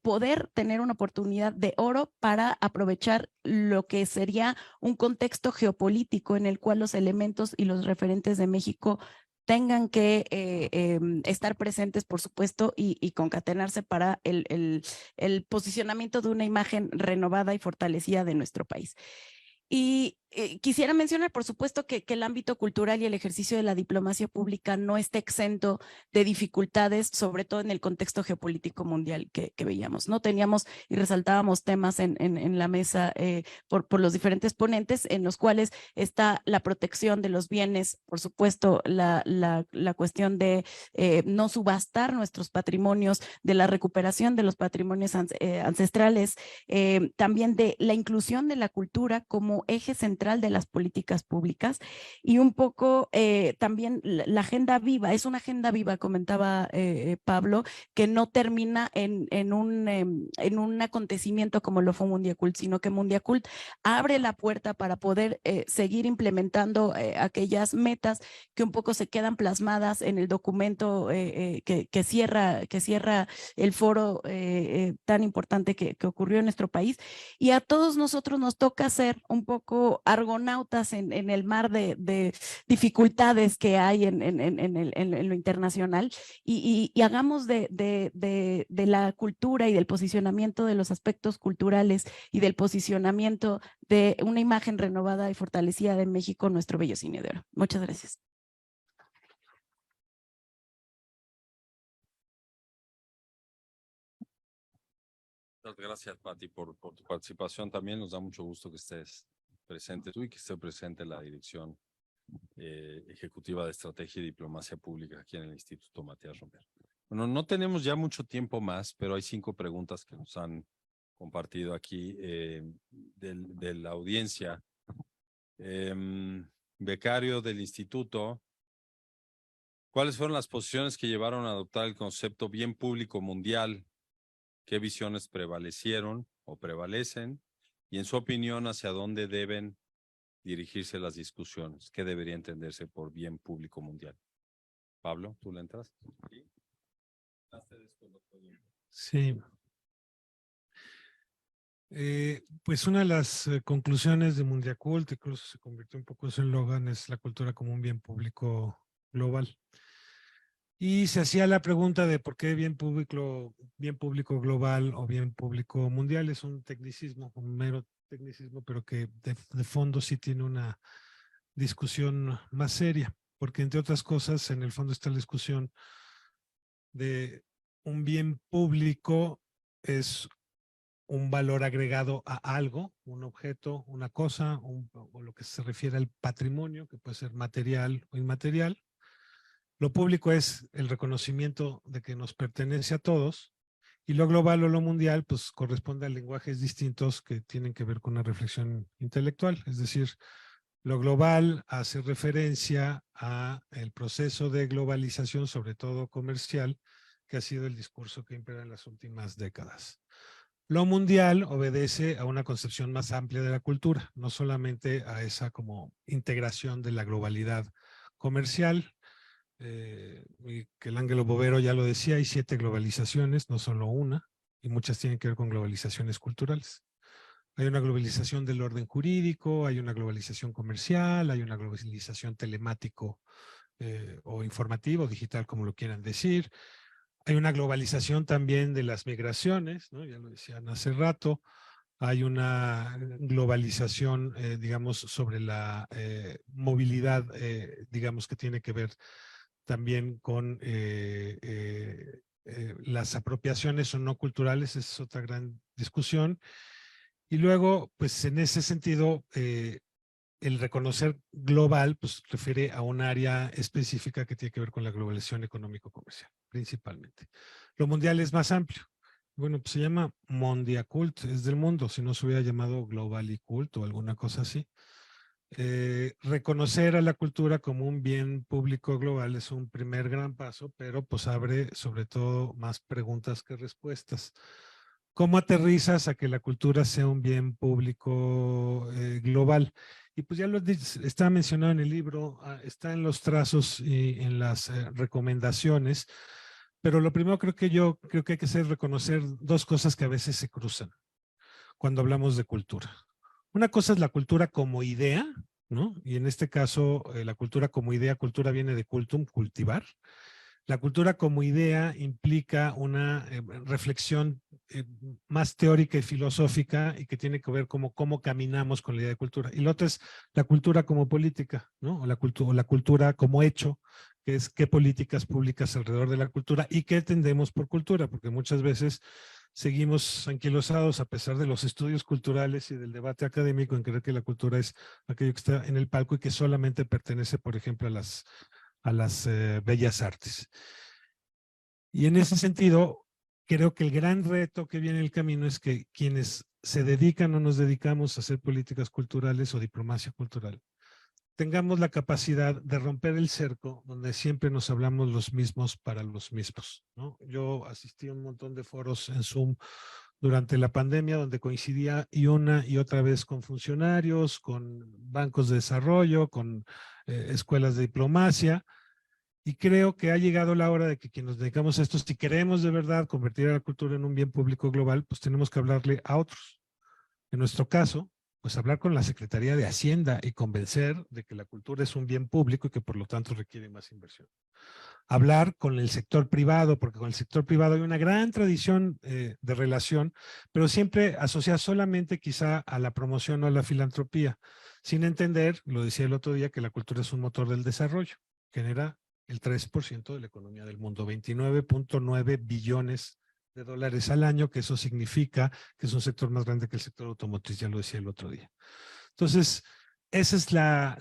poder tener una oportunidad de oro para aprovechar lo que sería un contexto geopolítico en el cual los elementos y los referentes de México tengan que estar presentes, por supuesto, y concatenarse para el posicionamiento de una imagen renovada y fortalecida de nuestro país. Y quisiera mencionar, por supuesto, que el ámbito cultural y el ejercicio de la diplomacia pública no está exento de dificultades, sobre todo en el contexto geopolítico mundial que veíamos, ¿no? Teníamos y resaltábamos temas en la mesa por los diferentes ponentes, en los cuales está la protección de los bienes, por supuesto, la cuestión de no subastar nuestros patrimonios, de la recuperación de los patrimonios ancestrales, también de la inclusión de la cultura como eje central de las políticas públicas, y un poco también la agenda viva. Es una agenda viva, comentaba Pablo, que no termina en un acontecimiento como lo fue Mundiacult, sino que Mundiacult abre la puerta para poder seguir implementando aquellas metas que un poco se quedan plasmadas en el documento que cierra el foro tan importante que ocurrió en nuestro país. Y a todos nosotros nos toca ser un poco argonautas en el mar de dificultades que hay en lo internacional, y hagamos de la cultura y del posicionamiento de los aspectos culturales y del posicionamiento de una imagen renovada y fortalecida de México nuestro bello cine de oro. Muchas gracias. Muchas gracias, Pati, por tu participación. También nos da mucho gusto que estés presente tú y que esté presente la Dirección Ejecutiva de Estrategia y Diplomacia Pública aquí en el Instituto Matías Romero. Bueno, no tenemos ya mucho tiempo más, pero hay 5 preguntas que nos han compartido aquí de la audiencia. Becario del instituto, ¿cuáles fueron las posiciones que llevaron a adoptar el concepto bien público mundial? ¿Qué visiones prevalecieron o prevalecen? Y en su opinión, ¿hacia dónde deben dirigirse las discusiones? ¿Qué debería entenderse por bien público mundial? Pablo, ¿tú le entras? Sí. Pues una de las conclusiones de Mundiacult, incluso se convirtió un poco en su eslogan, es la cultura como un bien público global. Y se hacía la pregunta de por qué bien público global o bien público mundial. Es un tecnicismo, un mero tecnicismo, pero que de fondo sí tiene una discusión más seria, porque entre otras cosas, en el fondo está la discusión de un bien público es un valor agregado a algo, un objeto, una cosa, o lo que se refiere al patrimonio, que puede ser material o inmaterial. Lo público es el reconocimiento de que nos pertenece a todos, y lo global o lo mundial pues corresponde a lenguajes distintos que tienen que ver con una reflexión intelectual, es decir, Lo global hace referencia a el proceso de globalización, sobre todo comercial, que ha sido el discurso que impera en las últimas décadas. Lo mundial obedece a una concepción más amplia de la cultura, no solamente a esa como integración de la globalidad comercial. Que el Ángelo Bovero ya lo decía, hay 7 globalizaciones, no solo una, y muchas tienen que ver con globalizaciones culturales. Hay una globalización del orden jurídico, hay una globalización comercial, hay una globalización telemático o informativo, digital, como lo quieran decir. Hay una globalización también de las migraciones, ¿no? Ya lo decían hace rato. Hay una globalización, digamos, sobre la movilidad, digamos, que tiene que ver también con las apropiaciones o no culturales, esa es otra gran discusión. Y luego, pues en ese sentido, el reconocer global, pues refiere a un área específica que tiene que ver con la globalización económico-comercial, principalmente. Lo mundial es más amplio. Bueno, pues se llama Mondiacult, es del mundo, si no se hubiera llamado Globalicult o alguna cosa así. Reconocer a la cultura como un bien público global es un primer gran paso, pero pues abre sobre todo más preguntas que respuestas. ¿Cómo aterrizas a que la cultura sea un bien público global? Y pues ya lo está mencionado en el libro, está en los trazos y en las recomendaciones, pero lo primero creo que hay que hacer es reconocer dos cosas que a veces se cruzan cuando hablamos de cultura. Una cosa es la cultura como idea, ¿no? Y en este caso, la cultura como idea, cultura viene de cultum, cultivar. La cultura como idea implica una reflexión más teórica y filosófica y que tiene que ver cómo caminamos con la idea de cultura. Y la otra es la cultura como política, ¿no? O la cultura como hecho, que es qué políticas públicas alrededor de la cultura y qué entendemos por cultura, porque muchas veces seguimos anquilosados a pesar de los estudios culturales y del debate académico en creer que la cultura es aquello que está en el palco y que solamente pertenece, por ejemplo, a las bellas artes. Y en ese sentido, creo que el gran reto que viene en el camino es que quienes se dedican o nos dedicamos a hacer políticas culturales o diplomacia cultural, tengamos la capacidad de romper el cerco donde siempre nos hablamos los mismos para los mismos, ¿no? Yo asistí a un montón de foros en Zoom durante la pandemia donde coincidía y una y otra vez con funcionarios, con bancos de desarrollo, con escuelas de diplomacia, y creo que ha llegado la hora de que quienes nos dedicamos a esto, si queremos de verdad convertir a la cultura en un bien público global, pues tenemos que hablarle a otros. En nuestro caso, pues hablar con la Secretaría de Hacienda y convencer de que la cultura es un bien público y que por lo tanto requiere más inversión. Hablar con el sector privado, porque con el sector privado hay una gran tradición de relación, pero siempre asociada solamente quizá a la promoción o a la filantropía, sin entender, lo decía el otro día, que la cultura es un motor del desarrollo, genera el 3% de la economía del mundo, 29.9 billones de dólares al año, que eso significa que es un sector más grande que el sector automotriz, ya lo decía el otro día. Entonces, esa es la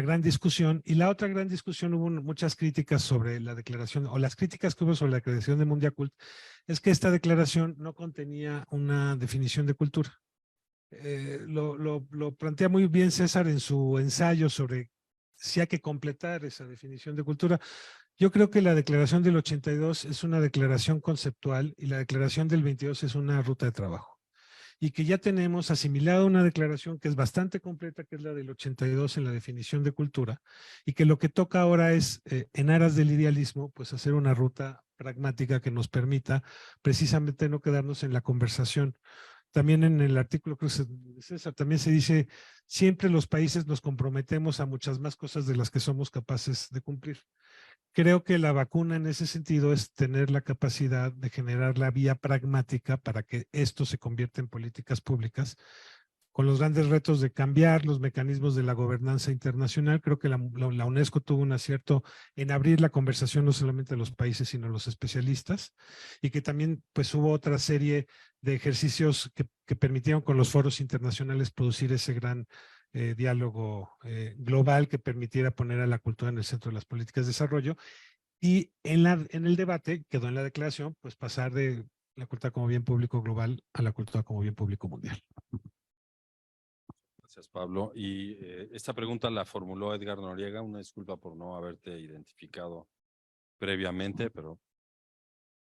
gran discusión. Y la otra gran discusión, hubo muchas críticas sobre la declaración, o las críticas que hubo sobre la declaración de Mondiacult, es que esta declaración no contenía una definición de cultura. Lo plantea muy bien César en su ensayo sobre si hay que completar esa definición de cultura. Yo creo que la declaración del 82 es una declaración conceptual y la declaración del 22 es una ruta de trabajo. Y que ya tenemos asimilada una declaración que es bastante completa, que es la del 82 en la definición de cultura, y que lo que toca ahora es, en aras del idealismo, pues hacer una ruta pragmática que nos permita precisamente no quedarnos en la conversación. También en el artículo, creo que César, también se dice, siempre los países nos comprometemos a muchas más cosas de las que somos capaces de cumplir. Creo que la vacuna en ese sentido es tener la capacidad de generar la vía pragmática para que esto se convierta en políticas públicas, con los grandes retos de cambiar los mecanismos de la gobernanza internacional. Creo que la UNESCO tuvo un acierto en abrir la conversación no solamente a los países, sino a los especialistas, y que también pues hubo otra serie de ejercicios que permitieron con los foros internacionales producir ese gran diálogo global que permitiera poner a la cultura en el centro de las políticas de desarrollo. Y en el debate, quedó en la declaración, pues pasar de la cultura como bien público global a la cultura como bien público mundial. Gracias, Pablo. Y esta pregunta la formuló Edgar Noriega. Una disculpa por no haberte identificado previamente, pero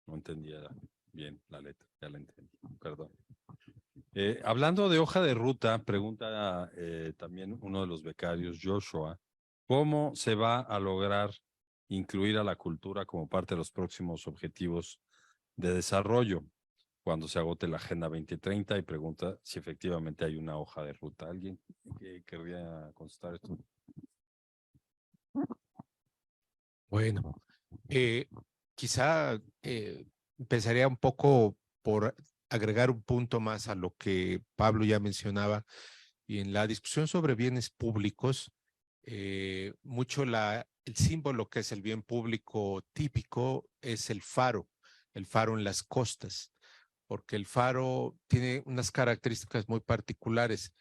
no entendía bien la letra. Ya la entendí. Perdón. Hablando de hoja de ruta, pregunta también uno de los becarios, Joshua, ¿cómo se va a lograr incluir a la cultura como parte de los próximos objetivos de desarrollo cuando se agote la Agenda 2030? Y pregunta si efectivamente hay una hoja de ruta. ¿Alguien que querría contestar esto? Bueno, quizá empezaría un poco por agregar un punto más a lo que Pablo ya mencionaba. Y en la discusión sobre bienes públicos, mucho el símbolo que es el bien público típico es el faro en las costas, porque el faro tiene unas características muy particulares.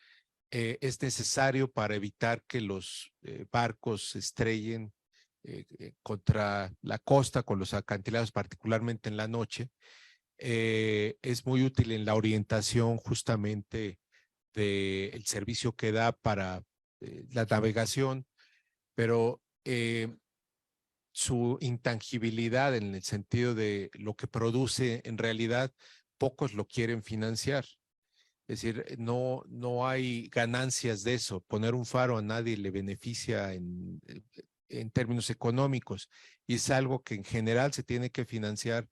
Es necesario para evitar que los barcos se estrellen contra la costa, con los acantilados, particularmente en la noche. Es muy útil en la orientación justamente del servicio que da para la navegación, pero su intangibilidad en el sentido de lo que produce en realidad, pocos lo quieren financiar. Es decir, no hay ganancias de eso. Poner un faro a nadie le beneficia en términos económicos y es algo que en general se tiene que financiar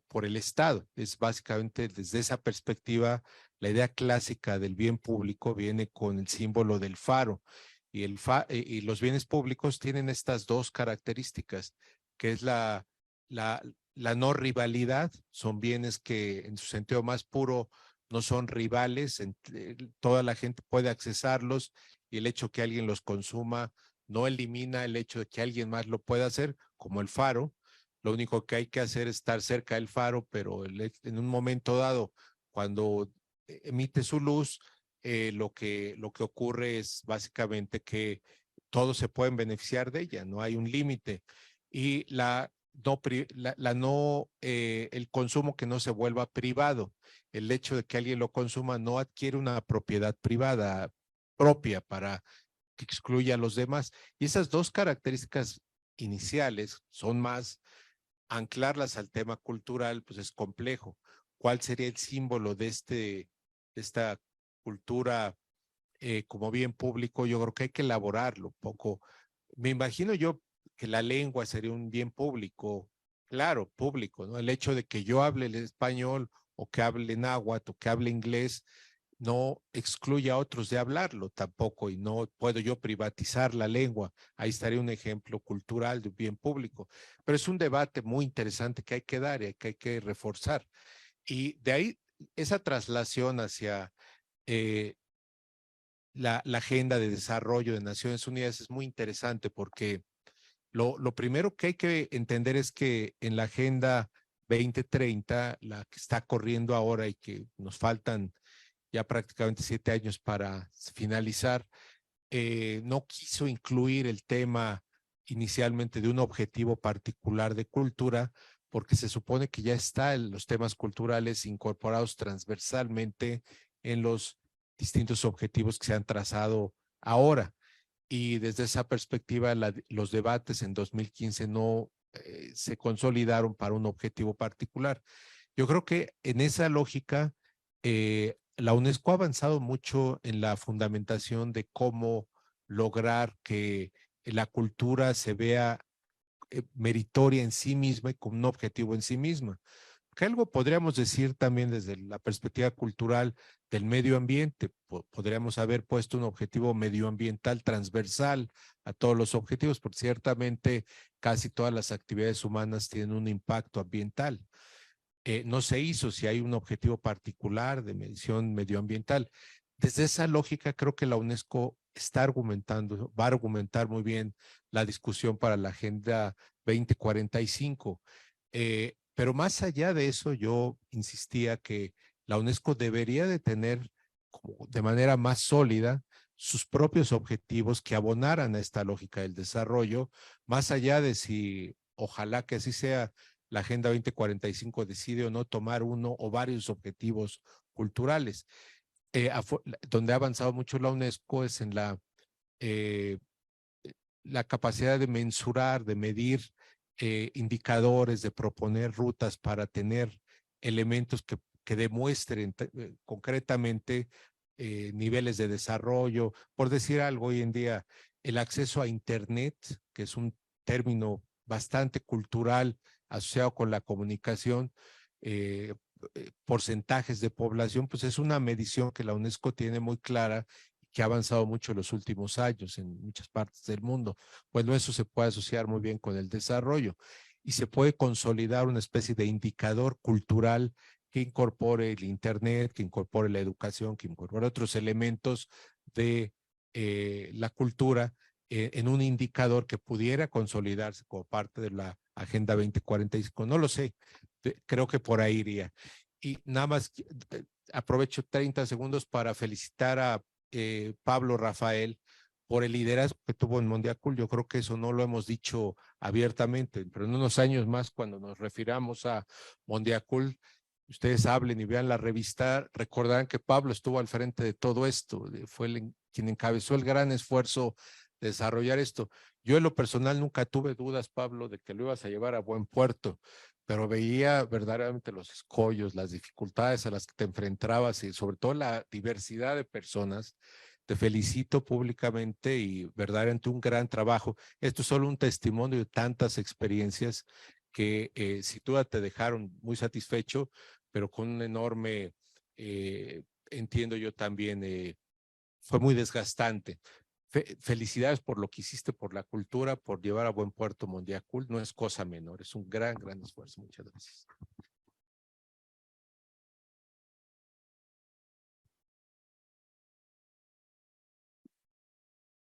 por el Estado. Es básicamente desde esa perspectiva, la idea clásica del bien público viene con el símbolo del faro y los bienes públicos tienen estas dos características, que es la no rivalidad. Son bienes que en su sentido más puro no son rivales, toda la gente puede accesarlos y el hecho que alguien los consuma no elimina el hecho de que alguien más lo pueda hacer, como el faro. Lo único que hay que hacer es estar cerca del faro, pero en un momento dado, cuando emite su luz, lo que ocurre es básicamente que todos se pueden beneficiar de ella, no hay un límite. Y el consumo que no se vuelva privado, el hecho de que alguien lo consuma no adquiere una propiedad privada propia para que excluya a los demás. Y esas dos características iniciales son más, anclarlas al tema cultural, pues es complejo. ¿Cuál sería el símbolo de esta cultura como bien público? Yo creo que hay que elaborarlo un poco. Me imagino yo que la lengua sería un bien público, claro, público, ¿no? El hecho de que yo hable el español o que hable náhuatl o que hable inglés no excluye a otros de hablarlo tampoco, y no puedo yo privatizar la lengua. Ahí estaría un ejemplo cultural de un bien público. Pero es un debate muy interesante que hay que dar y que hay que reforzar. Y de ahí esa traslación hacia la agenda de desarrollo de Naciones Unidas es muy interesante, porque lo primero que hay que entender es que en la Agenda 2030, la que está corriendo ahora y que nos faltan ya prácticamente 7 años para finalizar, no quiso incluir el tema inicialmente de un objetivo particular de cultura, porque se supone que ya están los temas culturales incorporados transversalmente en los distintos objetivos que se han trazado ahora. Y desde esa perspectiva, los debates en 2015 no se consolidaron para un objetivo particular. Yo creo que en esa lógica, la UNESCO ha avanzado mucho en la fundamentación de cómo lograr que la cultura se vea meritoria en sí misma y como un objetivo en sí misma. Que algo podríamos decir también desde la perspectiva cultural del medio ambiente. Podríamos haber puesto un objetivo medioambiental transversal a todos los objetivos, porque ciertamente casi todas las actividades humanas tienen un impacto ambiental. No se hizo. Si hay un objetivo particular de medición medioambiental, desde esa lógica creo que la UNESCO va a argumentar muy bien la discusión para la Agenda 2045. Pero más allá de eso, yo insistía que la UNESCO debería de tener de manera más sólida sus propios objetivos que abonaran a esta lógica del desarrollo, más allá de si, ojalá que así sea, la Agenda 2045 decide o no tomar uno o varios objetivos culturales. donde ha avanzado mucho la UNESCO es en la capacidad de mensurar, de medir indicadores, de proponer rutas para tener elementos que demuestren concretamente niveles de desarrollo. Por decir algo, hoy en día el acceso a Internet, que es un término bastante cultural asociado con la comunicación, porcentajes de población, pues es una medición que la UNESCO tiene muy clara, que ha avanzado mucho en los últimos años en muchas partes del mundo. Bueno, eso se puede asociar muy bien con el desarrollo y se puede consolidar una especie de indicador cultural que incorpore el Internet, que incorpore la educación, que incorpore otros elementos de la cultura en un indicador que pudiera consolidarse como parte de la Agenda 2045. No lo sé, creo que por ahí iría. Y nada más aprovecho 30 segundos para felicitar a Pablo Rafael por el liderazgo que tuvo en Mondiacult. Yo creo que eso no lo hemos dicho abiertamente, pero en unos años más, cuando nos refiramos a Mondiacult, ustedes hablen y vean la revista, recordarán que Pablo estuvo al frente de todo esto, fue quien encabezó el gran esfuerzo de desarrollar esto. Yo en lo personal nunca tuve dudas, Pablo, de que lo ibas a llevar a buen puerto, pero veía verdaderamente los escollos, las dificultades a las que te enfrentabas y sobre todo la diversidad de personas. Te felicito públicamente y verdaderamente un gran trabajo. Esto es solo un testimonio de tantas experiencias que sin duda te dejaron muy satisfecho, pero con un enorme, entiendo yo también, fue muy desgastante. Felicidades por lo que hiciste por la cultura, por llevar a buen puerto Mondiacult. No es cosa menor, es un gran, gran esfuerzo. Muchas gracias.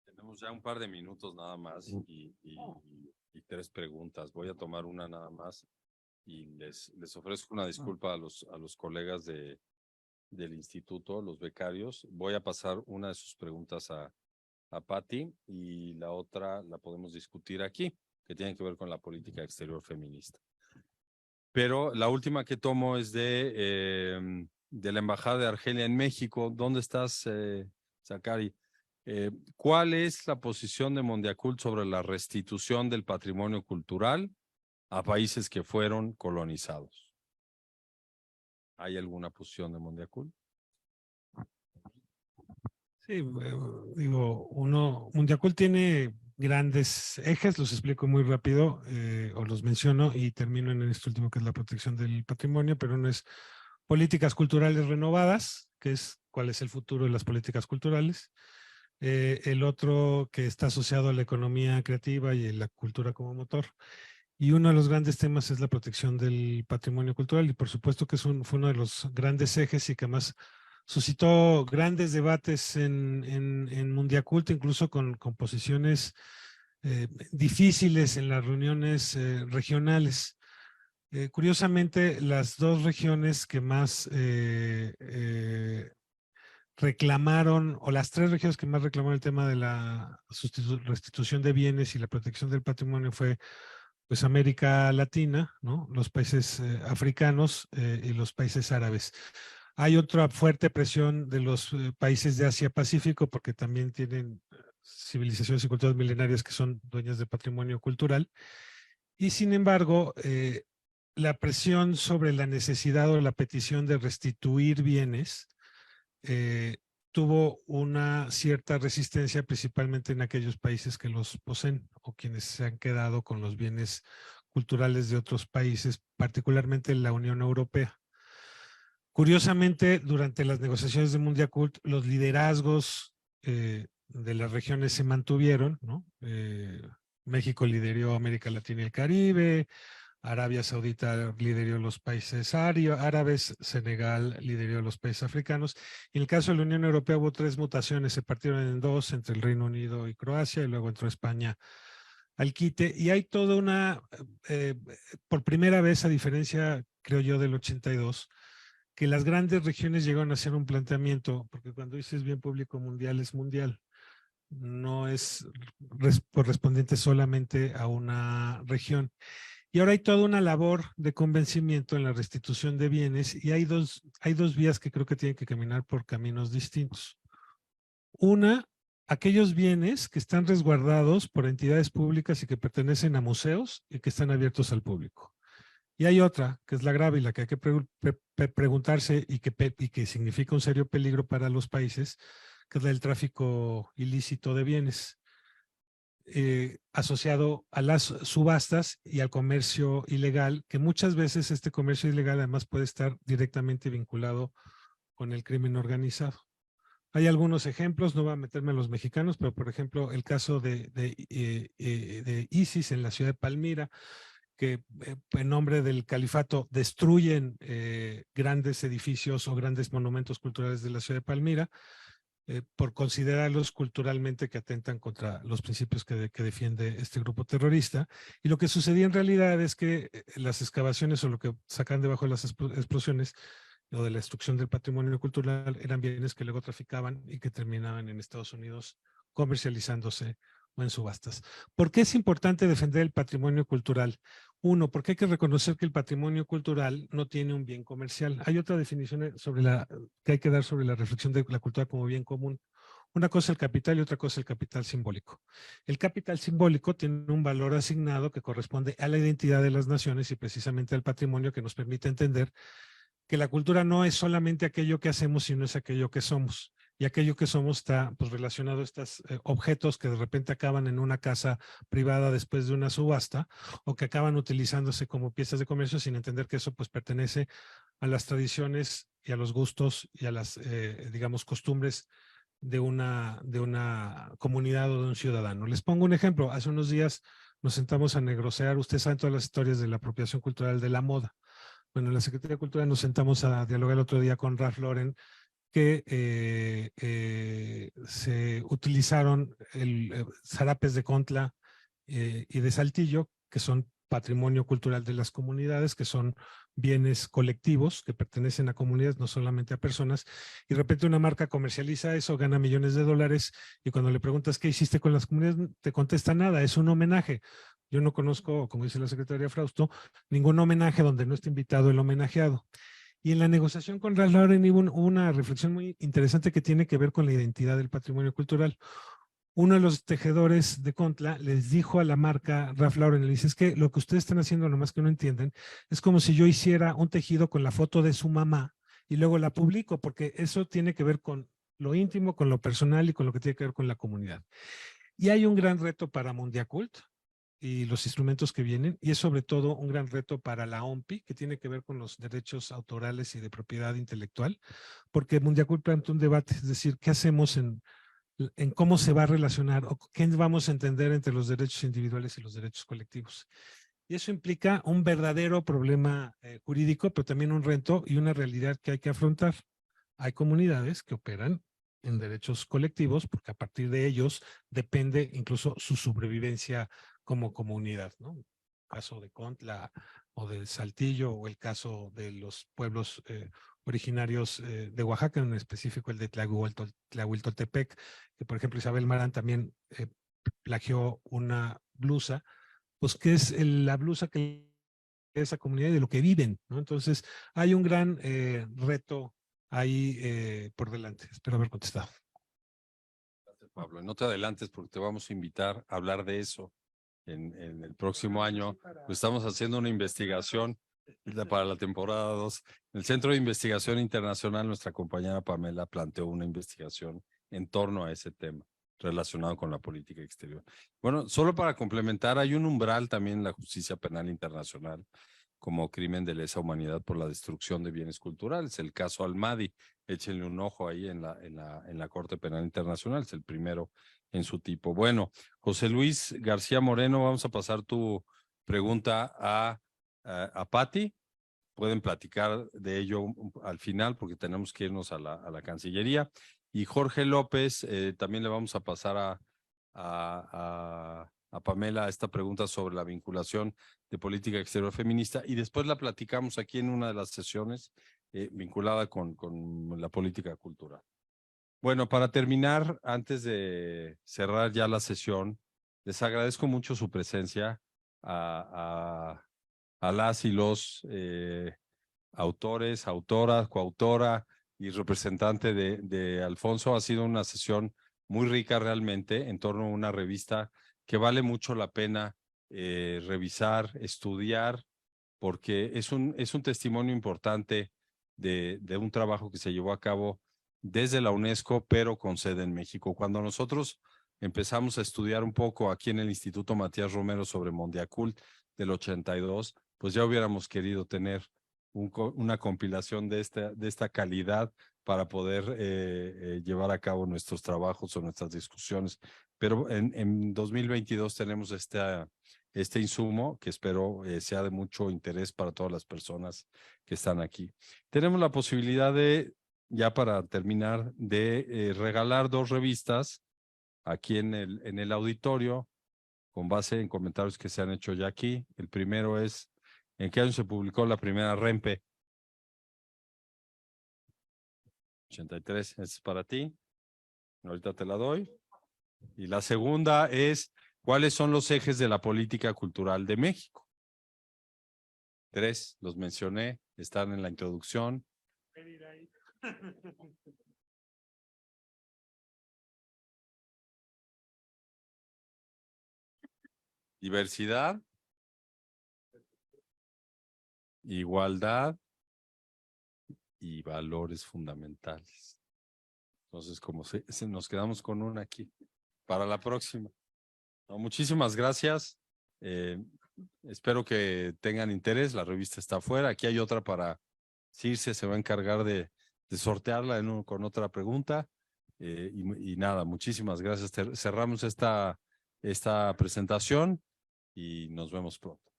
Tenemos ya un par de minutos nada más y 3 preguntas. Voy a tomar una nada más y les ofrezco una disculpa a los colegas del instituto, los becarios. Voy a pasar una de sus preguntas a Patti y la otra la podemos discutir aquí, que tiene que ver con la política exterior feminista. Pero la última que tomo es de la Embajada de Argelia en México. ¿Dónde estás, Zacari? ¿Cuál es la posición de Mondiacult sobre la restitución del patrimonio cultural a países que fueron colonizados? ¿Hay alguna posición de Mondiacult? Sí, digo, Mondiacult tiene grandes ejes, los explico muy rápido o los menciono y termino en este último que es la protección del patrimonio, pero uno es políticas culturales renovadas, que es cuál es el futuro de las políticas culturales. El otro que está asociado a la economía creativa y la cultura como motor. Y uno de los grandes temas es la protección del patrimonio cultural y por supuesto que fue uno de los grandes ejes y que más suscitó grandes debates en Mondiacult, incluso con posiciones difíciles en las reuniones regionales. Curiosamente, las dos regiones que más reclamaron, o las 3 regiones que más reclamaron el tema de la restitución de bienes y la protección del patrimonio fue pues América Latina, ¿no? Los países africanos y los países árabes. Hay otra fuerte presión de los países de Asia-Pacífico porque también tienen civilizaciones y culturas milenarias que son dueñas de patrimonio cultural. Y sin embargo, la presión sobre la necesidad o la petición de restituir bienes tuvo una cierta resistencia, principalmente en aquellos países que los poseen o quienes se han quedado con los bienes culturales de otros países, particularmente en la Unión Europea. Curiosamente, durante las negociaciones de Mondiacult, los liderazgos de las regiones se mantuvieron, ¿no? México lideró América Latina y el Caribe, Arabia Saudita lideró los países árabes, Senegal lideró los países africanos. Y en el caso de la Unión Europea hubo 3 mutaciones, se partieron en 2 entre el Reino Unido y Croacia y luego entró España al quite. Y hay toda una, por primera vez, a diferencia, creo yo, del 82, que las grandes regiones llegaron a hacer un planteamiento, porque cuando dices bien público mundial es mundial, no es correspondiente solamente a una región. Y ahora hay toda una labor de convencimiento en la restitución de bienes y hay dos vías que creo que tienen que caminar por caminos distintos. Una, aquellos bienes que están resguardados por entidades públicas y que pertenecen a museos y que están abiertos al público. Y hay otra, que es la grave y la que hay que preguntarse y que significa un serio peligro para los países, que es la del tráfico ilícito de bienes, asociado a las subastas y al comercio ilegal, que muchas veces este comercio ilegal además puede estar directamente vinculado con el crimen organizado. Hay algunos ejemplos, no voy a meterme a los mexicanos, pero por ejemplo el caso de ISIS en la ciudad de Palmira, que en nombre del califato destruyen grandes edificios o grandes monumentos culturales de la ciudad de Palmira por considerarlos culturalmente que atentan contra los principios que defiende este grupo terrorista. Y lo que sucedía en realidad es que las excavaciones o lo que sacan debajo de las explosiones o de la destrucción del patrimonio cultural eran bienes que luego traficaban y que terminaban en Estados Unidos comercializándose o en subastas. ¿Por qué es importante defender el patrimonio cultural? Uno, porque hay que reconocer que el patrimonio cultural no tiene un bien comercial. Hay otra definición que hay que dar sobre la reflexión de la cultura como bien común. Una cosa es el capital y otra cosa es el capital simbólico. El capital simbólico tiene un valor asignado que corresponde a la identidad de las naciones y precisamente al patrimonio que nos permite entender que la cultura no es solamente aquello que hacemos, sino es aquello que somos. Y aquello que somos está pues, relacionado a estos objetos que de repente acaban en una casa privada después de una subasta o que acaban utilizándose como piezas de comercio sin entender que eso pues pertenece a las tradiciones y a los gustos y a las, digamos, costumbres de una comunidad o de un ciudadano. Les pongo un ejemplo. Hace unos días nos sentamos a negociar, ustedes saben todas las historias de la apropiación cultural de la moda. Bueno, en la Secretaría de Cultura nos sentamos a dialogar el otro día con Ralph Lauren que se utilizaron zarapes de Contla y de Saltillo, que son patrimonio cultural de las comunidades, que son bienes colectivos que pertenecen a comunidades, no solamente a personas, y de repente una marca comercializa eso, gana millones de dólares, y cuando le preguntas qué hiciste con las comunidades, te contesta nada, es un homenaje. Yo no conozco, como dice la secretaria Frausto, ningún homenaje donde no esté invitado el homenajeado. Y en la negociación con Ralph Lauren hubo una reflexión muy interesante que tiene que ver con la identidad del patrimonio cultural. Uno de los tejedores de Contla les dijo a la marca Ralph Lauren, le dice, es que lo que ustedes están haciendo, nomás que no entienden, es como si yo hiciera un tejido con la foto de su mamá y luego la publico, porque eso tiene que ver con lo íntimo, con lo personal y con lo que tiene que ver con la comunidad. Y hay un gran reto para Mondiacult y los instrumentos que vienen, y es sobre todo un gran reto para la OMPI, que tiene que ver con los derechos autorales y de propiedad intelectual, porque Mondiacult plantea un debate, es decir, ¿qué hacemos en cómo se va a relacionar o qué vamos a entender entre los derechos individuales y los derechos colectivos? Y eso implica un verdadero problema jurídico, pero también un reto y una realidad que hay que afrontar. Hay comunidades que operan en derechos colectivos porque a partir de ellos depende incluso su sobrevivencia como comunidad, ¿no? El caso de Contla o de Saltillo o el caso de los pueblos originarios de Oaxaca, en específico el de Tlahuiltoltepec, que por ejemplo Isabel Marán también plagió una blusa, pues que es la blusa que esa comunidad y de lo que viven, ¿no? Entonces hay un gran reto ahí por delante. Espero haber contestado. Gracias, Pablo. No te adelantes porque te vamos a invitar a hablar de eso en el próximo año. Pues estamos haciendo una investigación para la temporada 2. El Centro de Investigación Internacional, nuestra compañera Pamela planteó una investigación en torno a ese tema relacionado con la política exterior. Bueno, solo para complementar, hay un umbral también en la justicia penal internacional como crimen de lesa humanidad por la destrucción de bienes culturales. El caso Almadi, échenle un ojo ahí en la Corte Penal Internacional, es el primero en su tipo. Bueno, José Luis García Moreno, vamos a pasar tu pregunta a Pati. Pueden platicar de ello al final porque tenemos que irnos a la Cancillería. Y Jorge López, también le vamos a pasar a Pamela esta pregunta sobre la vinculación de política exterior feminista y después la platicamos aquí en una de las sesiones vinculada con la política cultural. Bueno, para terminar, antes de cerrar ya la sesión, les agradezco mucho su presencia a a las y los autores, autoras, coautora y representante de Alfonso. Ha sido una sesión muy rica realmente en torno a una revista que vale mucho la pena revisar, estudiar, porque es un testimonio importante de un trabajo que se llevó a cabo desde la UNESCO, pero con sede en México. Cuando nosotros empezamos a estudiar un poco aquí en el Instituto Matías Romero sobre Mondiacult del 82, pues ya hubiéramos querido tener una compilación de esta calidad para poder llevar a cabo nuestros trabajos o nuestras discusiones. Pero en 2022 tenemos este insumo que espero sea de mucho interés para todas las personas que están aquí. Tenemos la posibilidad de, ya para terminar, de regalar 2 revistas aquí en el auditorio con base en comentarios que se han hecho ya aquí. El primero es, ¿en qué año se publicó la primera REMPE? 83, ese es para ti. Ahorita te la doy. Y la segunda es, ¿cuáles son los ejes de la política cultural de México? 3, los mencioné, están en la introducción. Diversidad, igualdad y valores fundamentales. Entonces, como nos quedamos con una aquí para la próxima. No, muchísimas gracias. Espero que tengan interés. La revista está afuera. Aquí hay otra para Circe, se va a encargar de sortearla con otra pregunta. Y nada, muchísimas gracias. Cerramos esta presentación y nos vemos pronto.